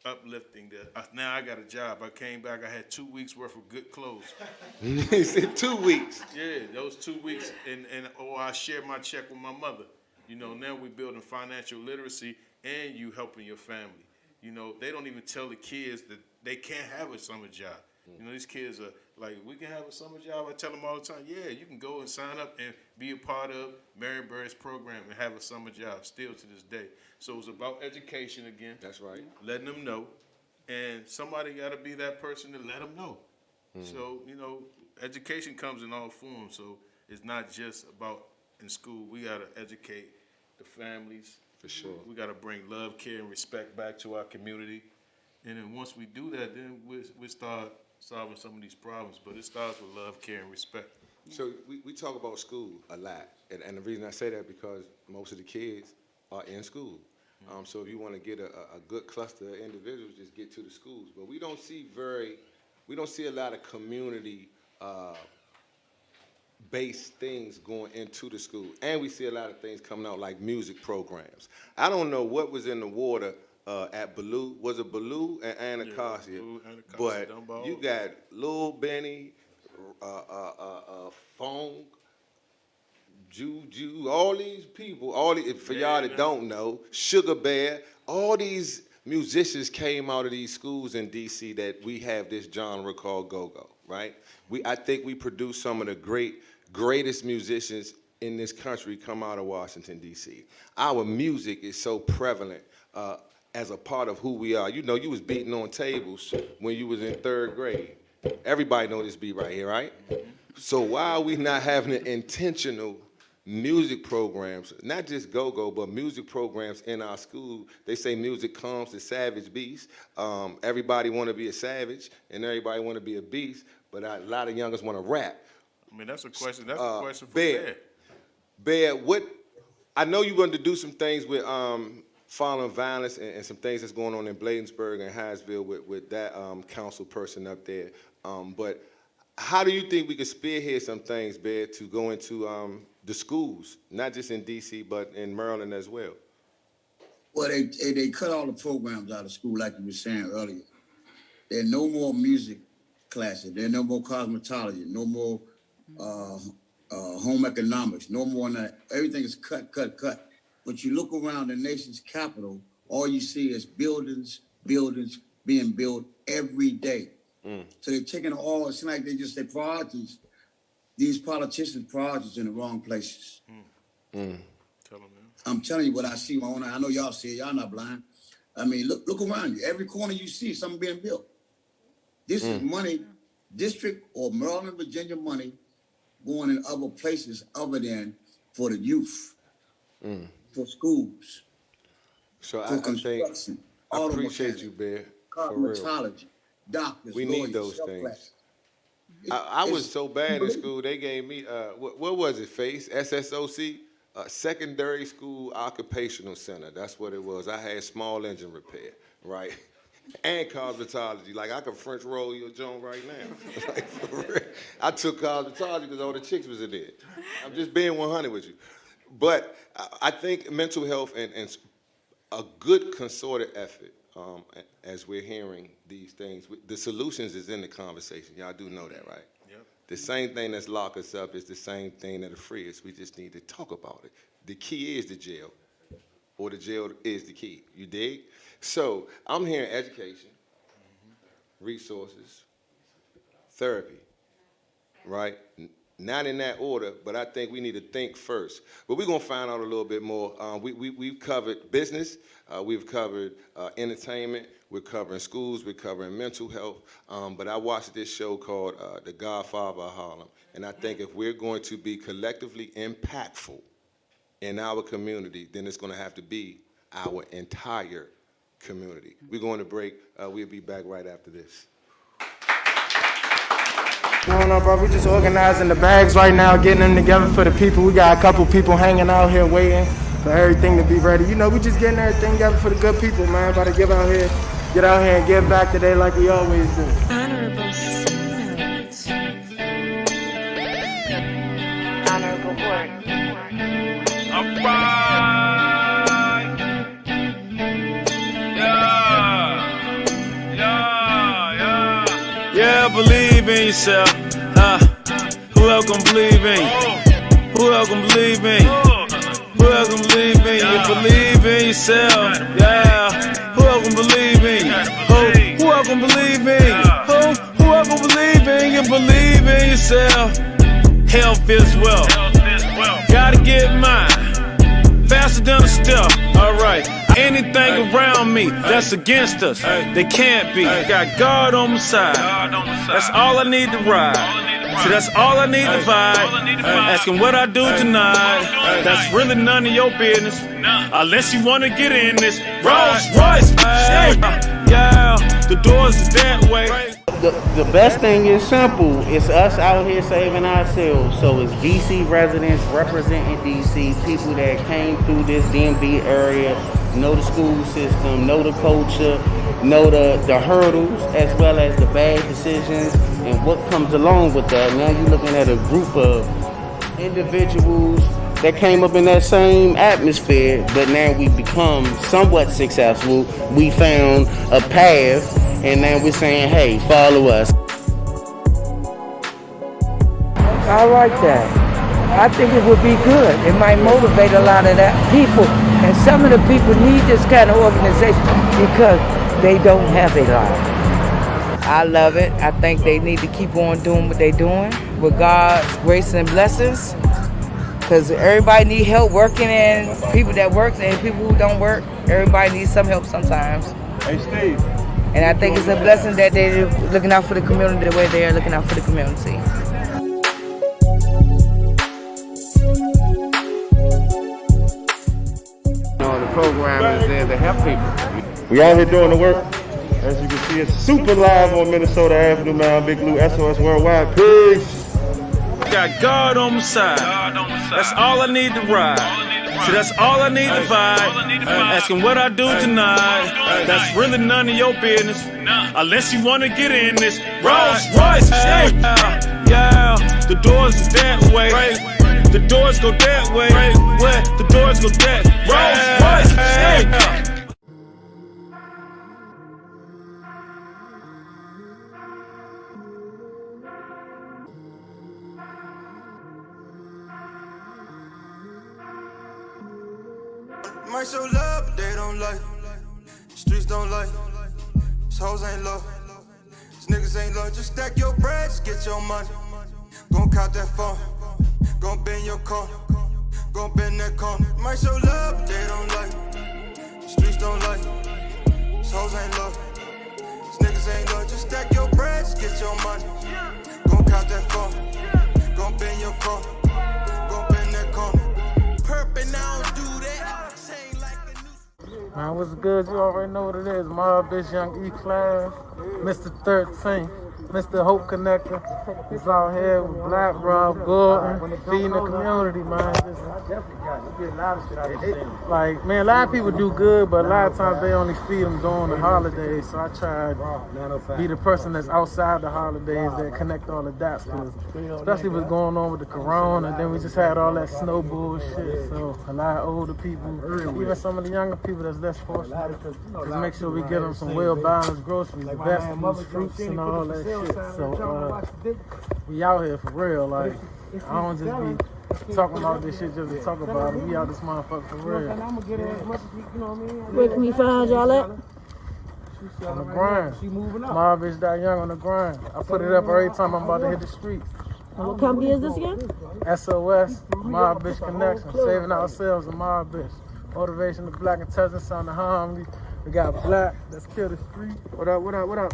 uplifting. Now I got a job. I came back. I had 2 weeks worth of good clothes. He said 2 weeks. Yeah, those 2 weeks, or I shared my check with my mother. You know, now we're building financial literacy, and you helping your family. You know, they don't even tell the kids that they can't have a summer job. You know, these kids are like, we can have a summer job. I tell them all the time, yeah, you can go and sign up and be a part of Mary Bird's program and have a summer job still to this day. So it's about education again. That's right. Letting them know. And somebody got to be that person to let them know. So, you know, education comes in all forms. So it's not just about in school. We got to educate the families. For sure. We got to bring love, care, and respect back to our community. And then once we do that, then we start solving some of these problems. But it starts with love, care, and respect. So we talk about school a lot. And the reason I say that because most of the kids are in school. So if you want to get a good cluster of individuals, just get to the schools. But we don't see a lot of community based things going into the school. And we see a lot of things coming out like music programs. I don't know what was in the water at Ballou. Was it Ballou and Anacostia? Yeah, Ballou, Anacostia, but Dunbar. you got Lil Benny, Funk, Juju, all these people, for y'all that don't know, Sugar Bear, all these musicians came out of these schools in D.C. that we have this genre called go-go, right? I think we produce some of the greatest musicians in this country come out of Washington, D.C. Our music is so prevalent as a part of who we are. You know, you was beating on tables when you was in 3rd grade. Everybody know this beat right here, right? So why are we not having an intentional music programs, not just go-go, but music programs in our school? They say music calms the savage beast. Everybody want to be a savage, and everybody want to be a beast, but a lot of youngers want to rap. I mean, that's a question. That's a question for Bear. Bear. Bear, I know you wanted to do some things with following violence and some things that's going on in Bladensburg and Hyattsville with that council person up there. But how do you think we could spearhead some things, Bear, to go into the schools, not just in D.C., but in Maryland as well? Well, they cut all the programs out of school, like you were saying earlier. There are no more music classes. There are no more cosmetology, no more home economics, no more on that. Everything is cut. But you look around the nation's capital, all you see is buildings being built every day. So they're taking all, it's like they just say priorities. These politicians' priorities in the wrong places. Tell them, man. I'm telling you what I see. I know y'all see it. Y'all not blind. I mean, look around you. Every corner you see, something being built. This is money, district or Maryland, Virginia money going in other places other than for the youth, for schools, So for I think construction, I auto appreciate mechanics, you, Bear. For real. cosmetology, doctors, We lawyers, need those shelf things. classes. I was so bad in school, they gave me, what was it, FACE, SSOC? Secondary School Occupational Center, that's what it was. I had small engine repair, right? And cosmetology, like I could French roll your joint right now. Like, for real. I took cosmetology because all the chicks was in it. I'm just being 100 with you. But I think mental health and a good concerted effort, as we're hearing these things, the solutions is in the conversation. Y'all do know that, right? Yep. The same thing that's lock us up is the same thing that'll free us. We just need to talk about it. The key is the jail, or the jail is the key. You dig? So I'm hearing education, resources, therapy, right? Not in that order, but I think we need to think first. But we're gonna find out a little bit more. We've covered business, we've covered entertainment, we're covering schools, we're covering mental health. But I watched this show called The Godfather of Harlem, and I think if we're going to be collectively impactful in our community, then it's gonna have to be our entire community. We're going to break. We'll be back right after this. Going on, bro? We just organizing the bags right now, getting them together for the people. We got a couple people hanging out here waiting for everything to be ready. You know, we just getting everything together for the good people, man. About to get out here and give back today like we always do. Honorable Seniors. Yeah, believe in yourself. Who else gon' believe in you? Who else gon' believe in you? Who else gon' believe in you? You believe in yourself. Yeah. Who else gon' believe in you? Who else gon' believe in you? Who else gon' believe in you? Believe in yourself. Health is wealth. Gotta get mine. Faster than a step. Alright. Anything around me that's against us, they can't be. Got God on my side. That's all I need to ride. So that's all I need to vibe. Asking what I do tonight. That's really none of your business. Unless you wanna get in this. Rolls Royce. Yeah, the doors is that way. The best thing is simple. It's us out here saving ourselves. So it's DC residents representing DC, people that came through this DMV area, know the school system, know the culture, know the hurdles as well as the bad decisions and what comes along with that. Now you're looking at a group of individuals that came up in that same atmosphere, but now we become somewhat successful. We found a path, and now we're saying, hey, follow us. I like that. I think it would be good. It might motivate a lot of that people. And some of the people need this kind of organization because they don't have a lot. I love it. I think they need to keep on doing what they're doing with God's grace and blessings. Because everybody needs help working, and people that work and people who don't work, everybody needs some help sometimes. Hey, Steve. And I think it's a blessing that they're looking out for the community the way they are looking out for the community. The program is there to help people. We out here doing the work. As you can see, it's super live on Minnesota Avenue, man. Big Lou, SOS Worldwide. Peace. Got God on my side. That's all I need to ride. So that's all I need to vibe. Asking what I do tonight. That's really none of your business. Unless you wanna get in this. Rolls Royce. Yeah. The doors is that way. The doors go that way. Where the doors go that. Rolls Royce. Might show love, but they don't like. Streets don't like. These hoes ain't love. These niggas ain't love. Just stack your bread, just get your money. Gon' count that phone. Gon' bend your car. Gon' bend that corner. Might show love, but they don't like. Streets don't like. These hoes ain't love. These niggas ain't love. Just stack your bread, just get your money. Gon' count that phone. Gon' bend your car. Gon' bend that corner. Perp and I don't do that. Man, what's good? You already know what it is. Mob Bitch Young E-Class, Mr. 13, Mr. Hope Connector. He's out here with Black Rob Gordon, feeding the community, man. Like, man, a lot of people do good, but a lot of times they only feed them during the holidays. So I try to be the person that's outside the holidays that connect all the dots. Especially what's going on with the corona, and then we just had all that snow bullshit. So a lot of older people, even some of the younger people that's less fortunate, just make sure we get them some well-balanced groceries, vegetables, fruits, and all that shit. So we out here for real. Like, I don't just be talking about this shit just to talk about it. We out this motherfucker for real. Where can we find y'all at? On the grind. Mob Bitch Die Young on the grind. I put it up every time I'm about to hit the streets. And what company is this again? SOS, Mob Bitch Connection, saving ourselves a Mob Bitch. Motivation to black intelligence on the harmony. We got Black, let's kill the street. What up,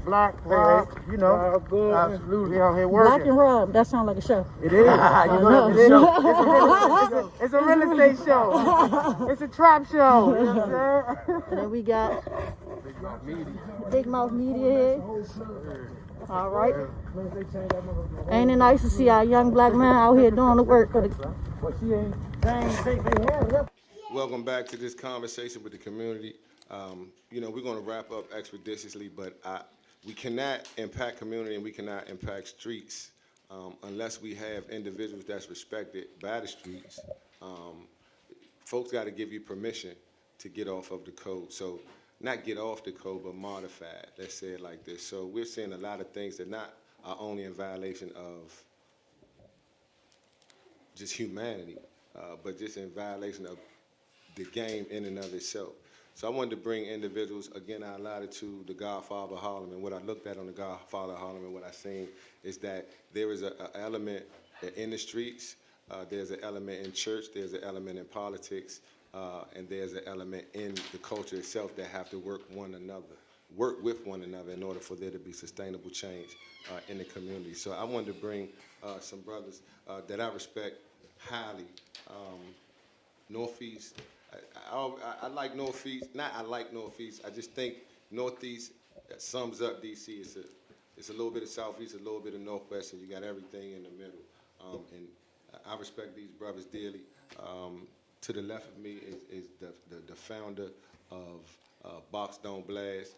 Black? Rob, you know, absolutely. We out here working. Black and Rob, that sounds like a show. It is. You know, it is. It's a real estate show. It's a trap show. You know what I'm saying? And then we got Big Mouth Media here. All right. Ain't it nice to see our young black man out here doing the work for the... Welcome back to this conversation with the community. You know, we're going to wrap up expeditiously, but we cannot impact community and we cannot impact streets unless we have individuals that's respected by the streets, folks got to give you permission to get off of the code. So not get off the code, but modify it. Let's say it like this. So we're seeing a lot of things that are only in violation of just humanity, but just in violation of the game in and of itself. So I wanted to bring individuals, again, I alluded to the Godfather of Harlem, and what I looked at on the Godfather of Harlem and what I seen is that there is an element in the streets, there's an element in church, there's an element in politics, and there's an element in the culture itself that have to work with one another in order for there to be sustainable change in the community. So I wanted to bring some brothers that I respect highly. Northeast, I like Northeast, I like Northeast, I just think Northeast sums up DC. It's a little bit of Southeast, a little bit of Northwest, and you got everything in the middle. And I respect these brothers dearly. To the left of me is the founder of Box Don't Blast,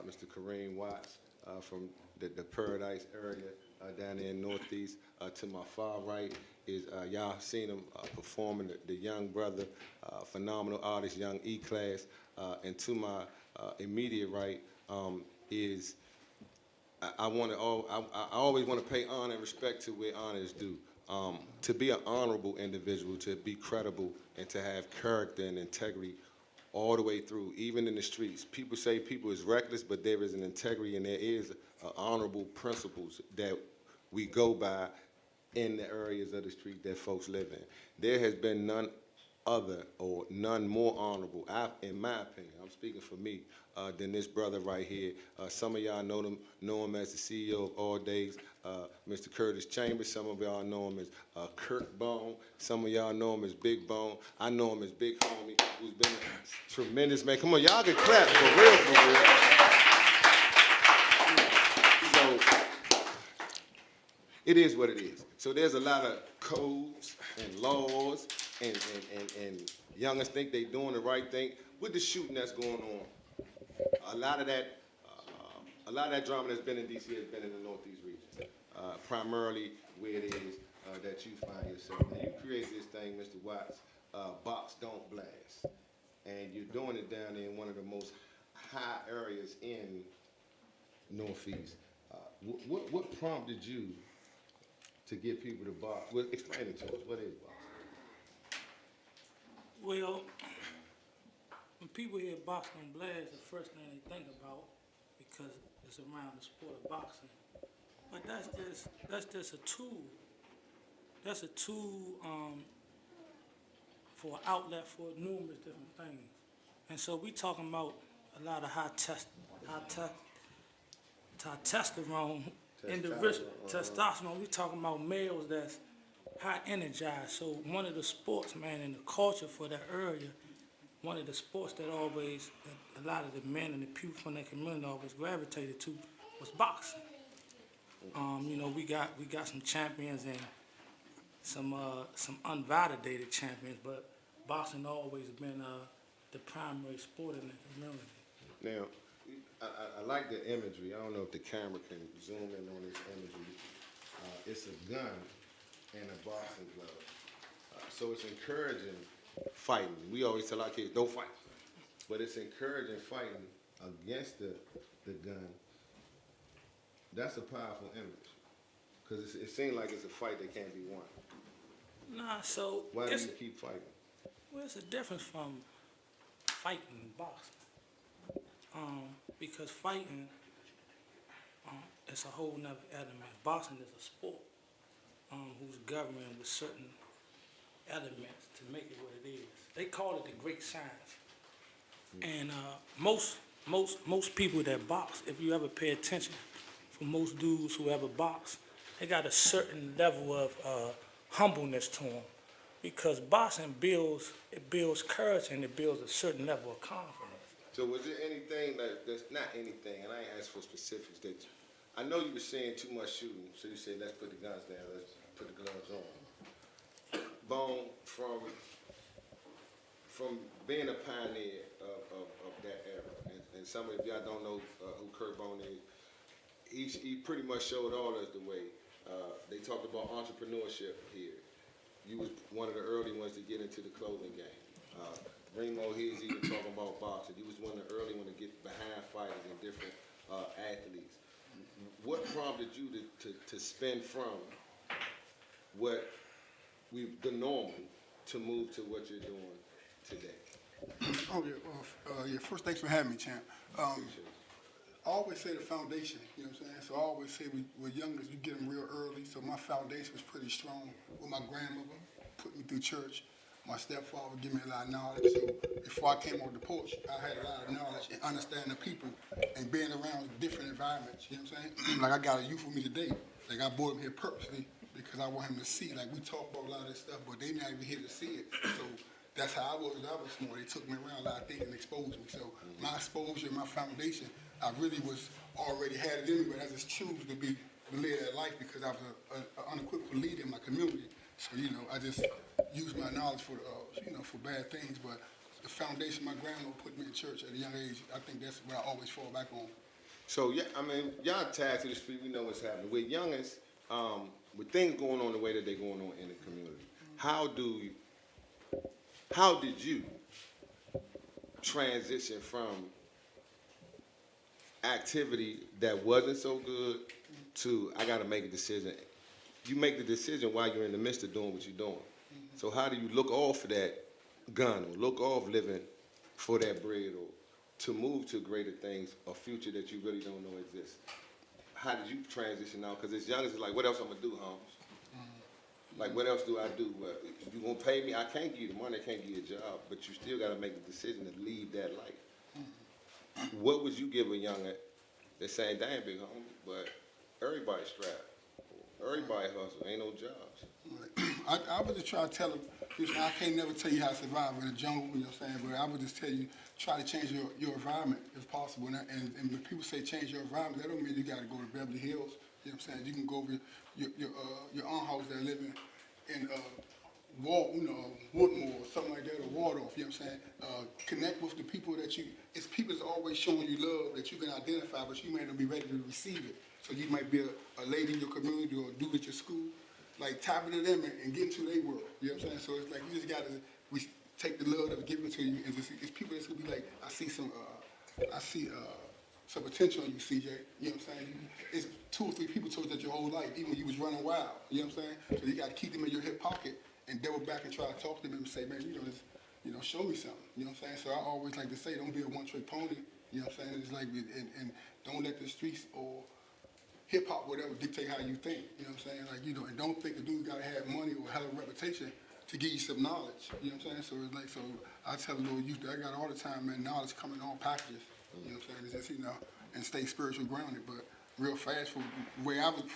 Mr. Kareem Watts from the Paradise area down there in Northeast. To my far right is, y'all seen him performing, the young brother, phenomenal artist, young E-Class. And to my immediate right is, I always want to pay honor and respect to where honor is due. To be an honorable individual, to be credible, and to have character and integrity all the way through, even in the streets. People say people is reckless, but there is an integrity and there is honorable principles that we go by in the areas of the street that folks live in. There has been none other or none more honorable, in my opinion, I'm speaking for me, than this brother right here. Some of y'all know him as the CEO of All Days, Mr. Curtis Chambers. Some of y'all know him as Kirk Bone. Some of y'all know him as Big Bone. I know him as Big Homie, who's been a tremendous man. Come on, y'all can clap for real, for real. So, it is what it is. So there's a lot of codes and laws and youngers think they doing the right thing. With the shooting that's going on, a lot of that drama that's been in DC has been in the Northeast region, primarily where it is that you find yourself. Now you create this thing, Mr. Watts, Box Don't Blast, and you're doing it down there in one of the most high areas in Northeast. What prompted you to get people to box? Well, explain it to us. What is boxing? Well, when people hear Box Don't Blast, the first thing they think about, because it's around the sport of boxing. But that's just a tool. That's a tool for an outlet for numerous different things. And so we talking about a lot of high testosterone, testosterone. We talking about males that's high energized. So one of the sports, man, in the culture for that area, one of the sports that always, a lot of the men and the people from that community always gravitated to was boxing. You know, we got some champions and some unvalidated champions, but boxing always been the primary sport in the community. Now, I like the imagery. I don't know if the camera can zoom in on this imagery. It's a gun and a boxing glove. So it's encouraging fighting. We always tell our kids, don't fight. But it's encouraging fighting against the gun. That's a powerful image. Because it seems like it's a fight that can't be won. Nah, so why do you keep fighting? Well, it's a difference from fighting and boxing. Because fighting, it's a whole nother element. Boxing is a sport who's governed with certain elements to make it what it is. They call it the great science. And most people that box, if you ever pay attention, for most dudes who ever box, they got a certain level of humbleness to them, because boxing builds courage and it builds a certain level of confidence. So was there anything that's not anything, and I ain't asked for specifics, that I know you were saying too much shooting, so you said let's put the guns down, let's put the gloves on. Bone, from being a pioneer of that era, and some of y'all don't know who Kurt Bone is, he pretty much showed all us the way They talked about entrepreneurship here. You was one of the early ones to get into the clothing game. Remo here's even talking about boxing. You was one of the early ones to get behind fighters and different athletes. What prompted you to spin from what the normal to move to what you're doing today? Oh, yeah. First, thanks for having me, champ. I always say the foundation, you know what I'm saying? So I always say we're youngers, you get them real early. So my foundation was pretty strong with my grandmother, put me through church. My stepfather would give me a lot of knowledge. So before I came on the porch, I had a lot of knowledge and understanding the people and being around different environments, you know what I'm saying? Like I got a youth with me today. Like I brought him here purposely because I want him to see, like we talk about a lot of this stuff, but they not even here to see it. So that's how I was when I was small. They took me around a lot of things and exposed me. So my exposure, my foundation, I really was already had it in me, but I just choose to live that life because I was an unequivocal leader in my community. So, you know, I just use my knowledge for, for bad things, but the foundation my grandma put me in church at a young age, I think that's what I always fall back on. So, yeah, I mean, y'all tagged to the street, we know what's happening. With youngest, with things going on the way that they're going on in the community, how did you transition from activity that wasn't so good to, I got to make a decision? You make the decision while you're in the midst of doing what you're doing. So how do you look off of that gun or look off living for that bread or to move to greater things, a future that you really don't know exists? How did you transition now? Because as young as it's like, what else I'm going to do, Holmes? Like, what else do I do? You going to pay me? I can't give you the money, I can't give you a job, but you still got to make the decision to leave that life. What would you give a young that's saying, damn, big homie, but everybody's strapped. Everybody hustle, ain't no jobs. I would just try to tell them, I can't never tell you how to survive in the jungle, you know what I'm saying, but I would just tell you, try to change your environment if possible. And when people say change your environment, that don't mean you got to go to Beverly Hills, you know what I'm saying? You can go over your own house that living in Woodmore or something like that, or Waldorf, you know what I'm saying? Connect with the people it's people that's always showing you love that you can identify, but you may not be ready to receive it. So you might be a lady in your community or a dude at your school, like tap into them and get into their world, you know what I'm saying? So it's like you just gotta take the love that was given to you, and it's people that's gonna be like, I see some potential in you, CJ, you know what I'm saying? It's 2 or 3 people told you that your whole life, even when you was running wild, you know what I'm saying? So you gotta keep them in your hip pocket and double back and try to talk to them and say, man, show me something, you know what I'm saying? So I always like to say, don't be a one-trick pony, you know what I'm saying? It's like, and don't let the streets or hip-hop, whatever, dictate how you think, you know what I'm saying? Like, and don't think a dude gotta have money or a hell of a reputation to give you some knowledge, you know what I'm saying? So it's like, I tell the little youth that I got all the time, man, knowledge coming in all packages, you know what I'm saying? It's just, and stay spiritual grounded, but real fast,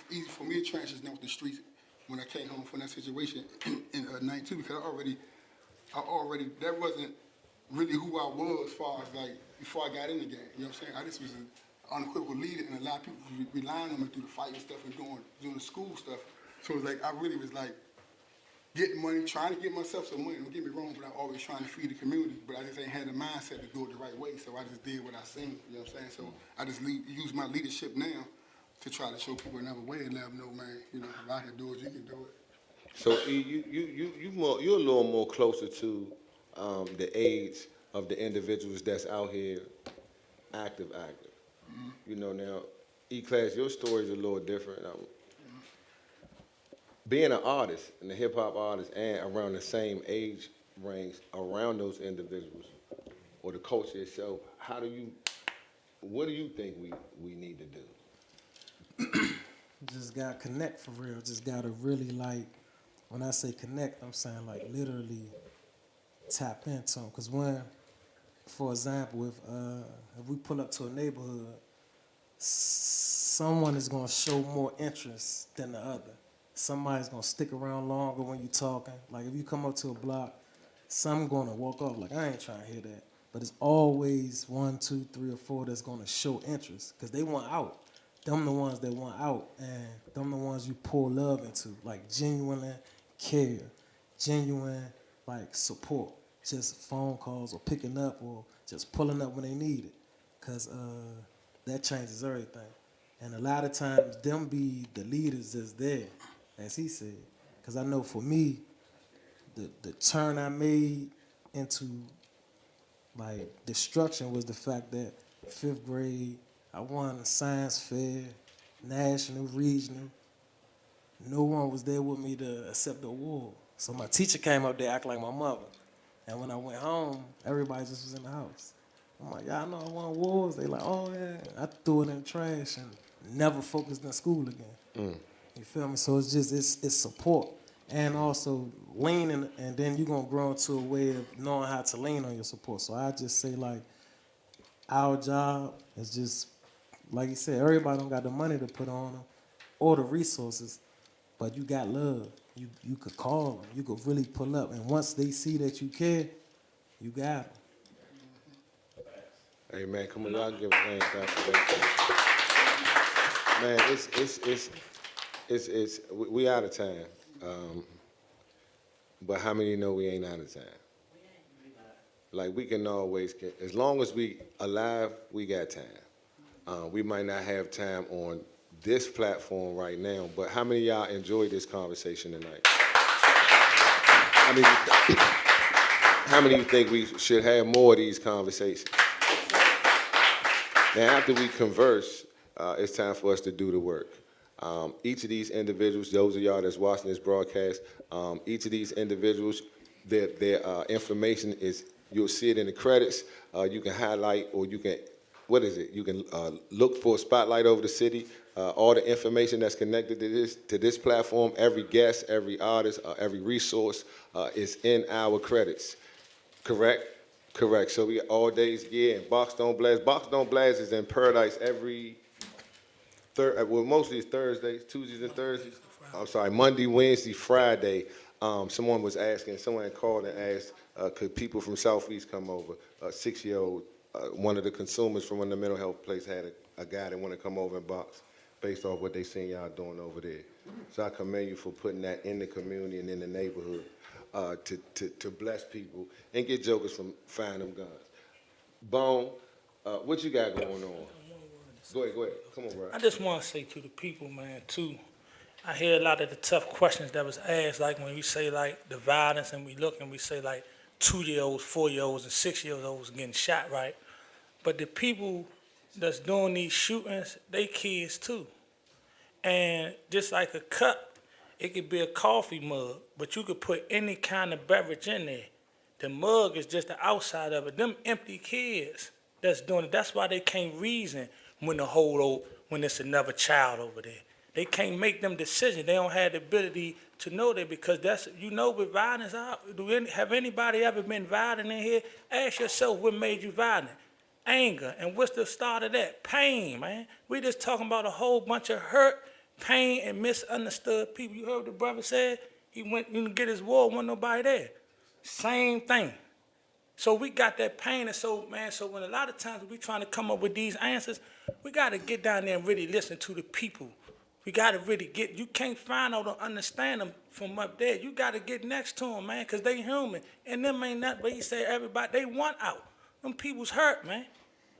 easy for me to transition with the streets when I came home from that situation in 92, because I already, that wasn't really who I was as far as like, before I got in the game, you know what I'm saying? I just was an unequivocal leader, and a lot of people relying on me through the fight and stuff and doing the school stuff. So it was like, I really was like, getting money, trying to get myself some money, don't get me wrong, but I'm always trying to feed the community, but I just ain't had the mindset to do it the right way, so I just did what I seen, you know what I'm saying? So I just use my leadership now to try to show people another way and let them know, man, if I can do it, you can do it. So you're a little more closer to the age of the individuals that's out here active. Mm-hmm. Now, E-Class, your story is a little different. Being an artist, and a hip-hop artist, and around the same age range, around those individuals, or the culture itself, what do you think we need to do? Just gotta connect for real. Just gotta really, like, when I say connect, I'm saying like literally tap into them. Because when, for example, if we pull up to a neighborhood, someone is gonna show more interest than the other. Somebody's gonna stick around longer when you're talking. Like if you come up to a block, some gonna walk off like, I ain't trying to hear that. But it's always 1, 2, 3, or 4 that's gonna show interest because they want out. Them the ones that want out, and them the ones you pour love into, like genuine care, genuine like support. Just phone calls or picking up or just pulling up when they need it, cause that changes everything. And a lot of times, them be the leaders that's there, as he said. Because I know for me, the turn I made into like destruction was the fact that 5th grade, I won science fair, national, regional. No one was there with me to accept the award. So my teacher came up there acting like my mother. And when I went home, everybody just was in the house. I'm like, y'all know I won awards. They like, oh yeah. I threw it in the trash and never focused in school again. You feel me? So it's just, it's support. And also leaning, and then you're gonna grow into a way of knowing how to lean on your support. So I just say like, our job is just, like you said, everybody don't got the money to put on them or the resources, but you got love. You could call them. You could really pull up. And once they see that you care, you got them. Hey man, come on, y'all give a hand clap for that. Man, we out of time. But how many know we ain't out of time? Like we can always get, as long as we alive, we got time. We might not have time on this platform right now, but how many of y'all enjoyed this conversation tonight? How many of you think we should have more of these conversations? Now, after we converse, it's time for us to do the work. Each of these individuals, those of y'all that's watching this broadcast, each of these individuals, their information is, you'll see it in the credits. You can highlight, or you can, you can look for a spotlight over the city. All the information that's connected to this platform, every guest, every artist, every resource is in our credits. Correct? Correct. So we all days, yeah, and Box Don't Blast. Box Don't Blast is in Paradise every well, mostly it's Thursdays, Tuesdays and Thursdays. I'm sorry, Monday, Wednesday, Friday. Someone was asking, someone called and asked, could people from Southeast come over? A 6-year-old, one of the consumers from one of the mental health places had a guy that wanted to come over and box based off what they seen y'all doing over there. So I commend you for putting that in the community and in the neighborhood to bless people and get jokers from finding them guns. Bone, what you got going on? Go ahead. Come on, bro. I just want to say to the people, man, too, I hear a lot of the tough questions that was asked, like when we say like the violence and we look and we say like 2-year-olds, 4-year-olds, and 6-year-olds getting shot, right? But the people that's doing these shootings, they kids too. And just like a cup, it could be a coffee mug, but you could put any kind of beverage in there. The mug is just the outside of it. Them empty kids that's doing it, that's why they can't reason when it's another child over there. They can't make them decisions. They don't have the ability to know that, because that's, with violence, have anybody ever been violent in here? Ask yourself what made you violent. Anger. And what's the start of that? Pain, man. We just talking about a whole bunch of hurt, pain, and misunderstood people. You heard what the brother said? He went to get his war, wasn't nobody there. Same thing. So we got that pain, and so when a lot of times we trying to come up with these answers, we got to get down there and really listen to the people. We got to really you can't find out or understand them from up there. You got to get next to them, man, because they human. And them ain't nothing but, he said, everybody, they want out. Them people's hurt, man.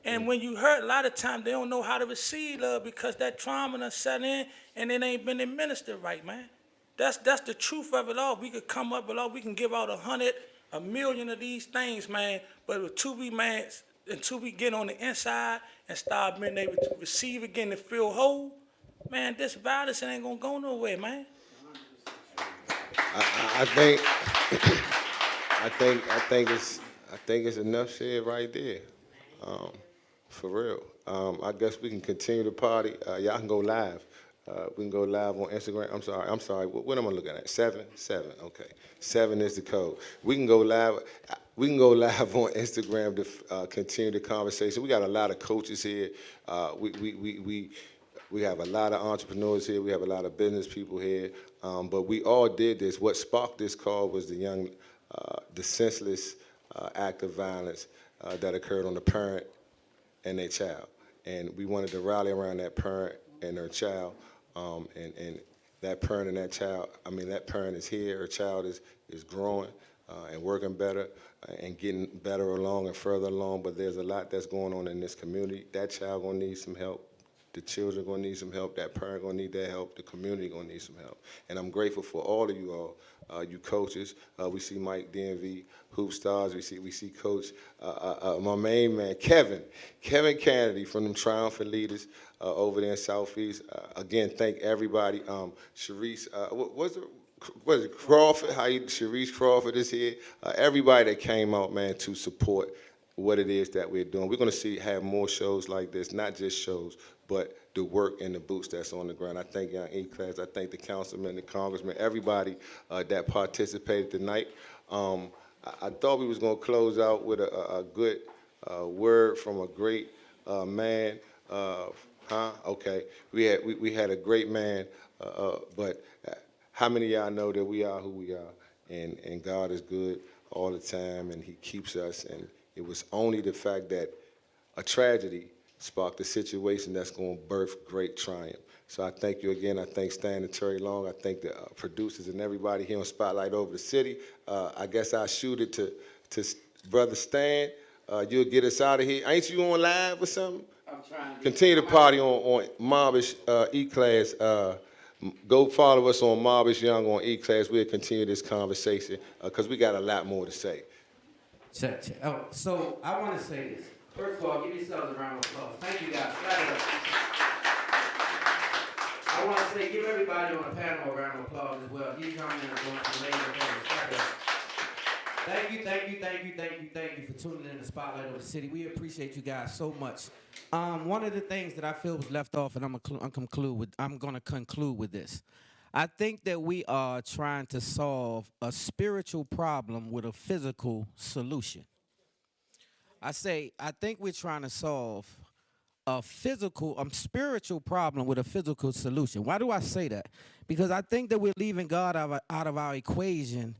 And when you hurt, a lot of times they don't know how to receive love because that trauma done set in and it ain't been administered right, man. That's the truth of it all. We could come up with all, we can give out 100, 1 million of these things, man, but until we get on the inside and start being able to receive again and feel whole, man, this violence ain't gonna go nowhere, man. I think it's enough said right there. For real. I guess we can continue the party. Y'all can go live. We can go live on Instagram. I'm sorry. What am I looking at? 7? 7. Okay. 7 is the code. We can go live. We can go live on Instagram to continue the conversation. We got a lot of coaches here. We have a lot of entrepreneurs here. We have a lot of business people here. But we all did this. What sparked this call was the senseless act of violence that occurred on the parent and their child. And we wanted to rally around that parent and their child. And that parent and that child, that parent is here, her child is growing and working better and getting better along and further along, but there's a lot that's going on in this community. That child gonna need some help. The children gonna need some help. That parent gonna need that help. The community gonna need some help. And I'm grateful for all of you all, you coaches. We see Mike DMV, Hoop Stars. We see Coach, my main man, Kevin Kennedy from them Triumphant Leaders over there in Southeast. Again, thank everybody. Sharice, what is it, Crawford? Sharice Crawford is here. Everybody that came out, man, to support what it is that we're doing. We're going to have more shows like this, not just shows, but the work and the boots that's on the ground. I thank Young E-Class. I thank the councilman, the congressman, everybody that participated tonight. I thought we was going to close out with a good word from a great man. Okay. We had a great man, but how many of y'all know that we are who we are, and God is good all the time, and he keeps us, and it was only the fact that a tragedy sparked a situation that's going to birth great triumph. So I thank you again. I thank Stan and Terry Long. I thank the producers and everybody here on Spotlight Over the City. I guess I'll shoot it to Brother Stan. You'll get us out of here. Ain't you on live or something? I'm trying to Continue to party on Mobbish E-Class. Go follow us on Mobbish Young on E-Class. We'll continue this conversation because we got a lot more to say. Check. Oh, so I want to say this. First of all, give yourselves a round of applause. Thank you guys. Clap it up. I want to say, give everybody on the panel a round of applause as well. Give your comments on the ladies and gentlemen. Clap it up. Thank you for tuning in to Spotlight Over the City. We appreciate you guys so much. One of the things that I feel was left off, and I'm going to conclude with this. I think that we are trying to solve a spiritual problem with a physical solution. I think we're trying to solve a spiritual problem with a physical solution. Why do I say that? Because I think that we're leaving God out of our equation,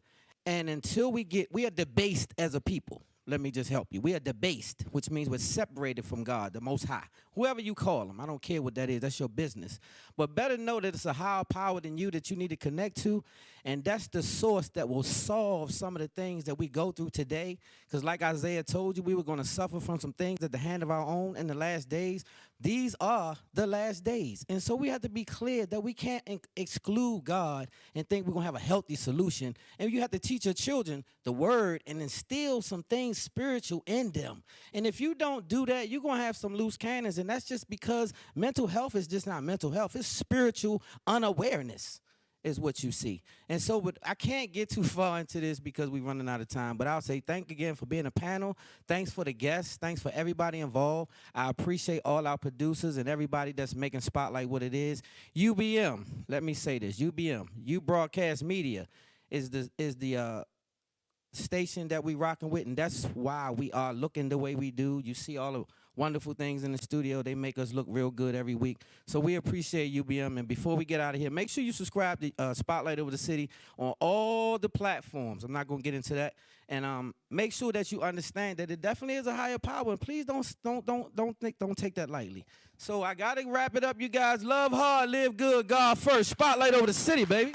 and until we are debased as a people. Let me just help you. We are debased, which means we're separated from God, the Most High. Whoever you call him, I don't care what that is. That's your business. But better know that it's a higher power than you that you need to connect to, and that's the source that will solve some of the things that we go through today. Because like Isaiah told you, we were going to suffer from some things at the hand of our own in the last days. These are the last days. And so we have to be clear that we can't exclude God and think we're going to have a healthy solution. And you have to teach your children the word and instill some things spiritual in them. And if you don't do that, you're going to have some loose cannons. And that's just because mental health is just not mental health. It's spiritual unawareness is what you see. And so but I can't get too far into this because we're running out of time. But I'll say thank you again for being a panel. Thanks for the guests. Thanks for everybody involved. I appreciate all our producers and everybody that's making Spotlight what it is. UBM, let me say this. UBM, U Broadcast Media, is the station that we rocking with, and that's why we are looking the way we do. You see all the wonderful things in the studio. They make us look real good every week. So we appreciate UBM. And before we get out of here, make sure you subscribe to Spotlight Over the City on all the platforms. I'm not going to get into that. And make sure that you understand that it definitely is a higher power. And please don't take that lightly. So I got to wrap it up, you guys. Love hard, live good, God first. Spotlight Over the City, baby.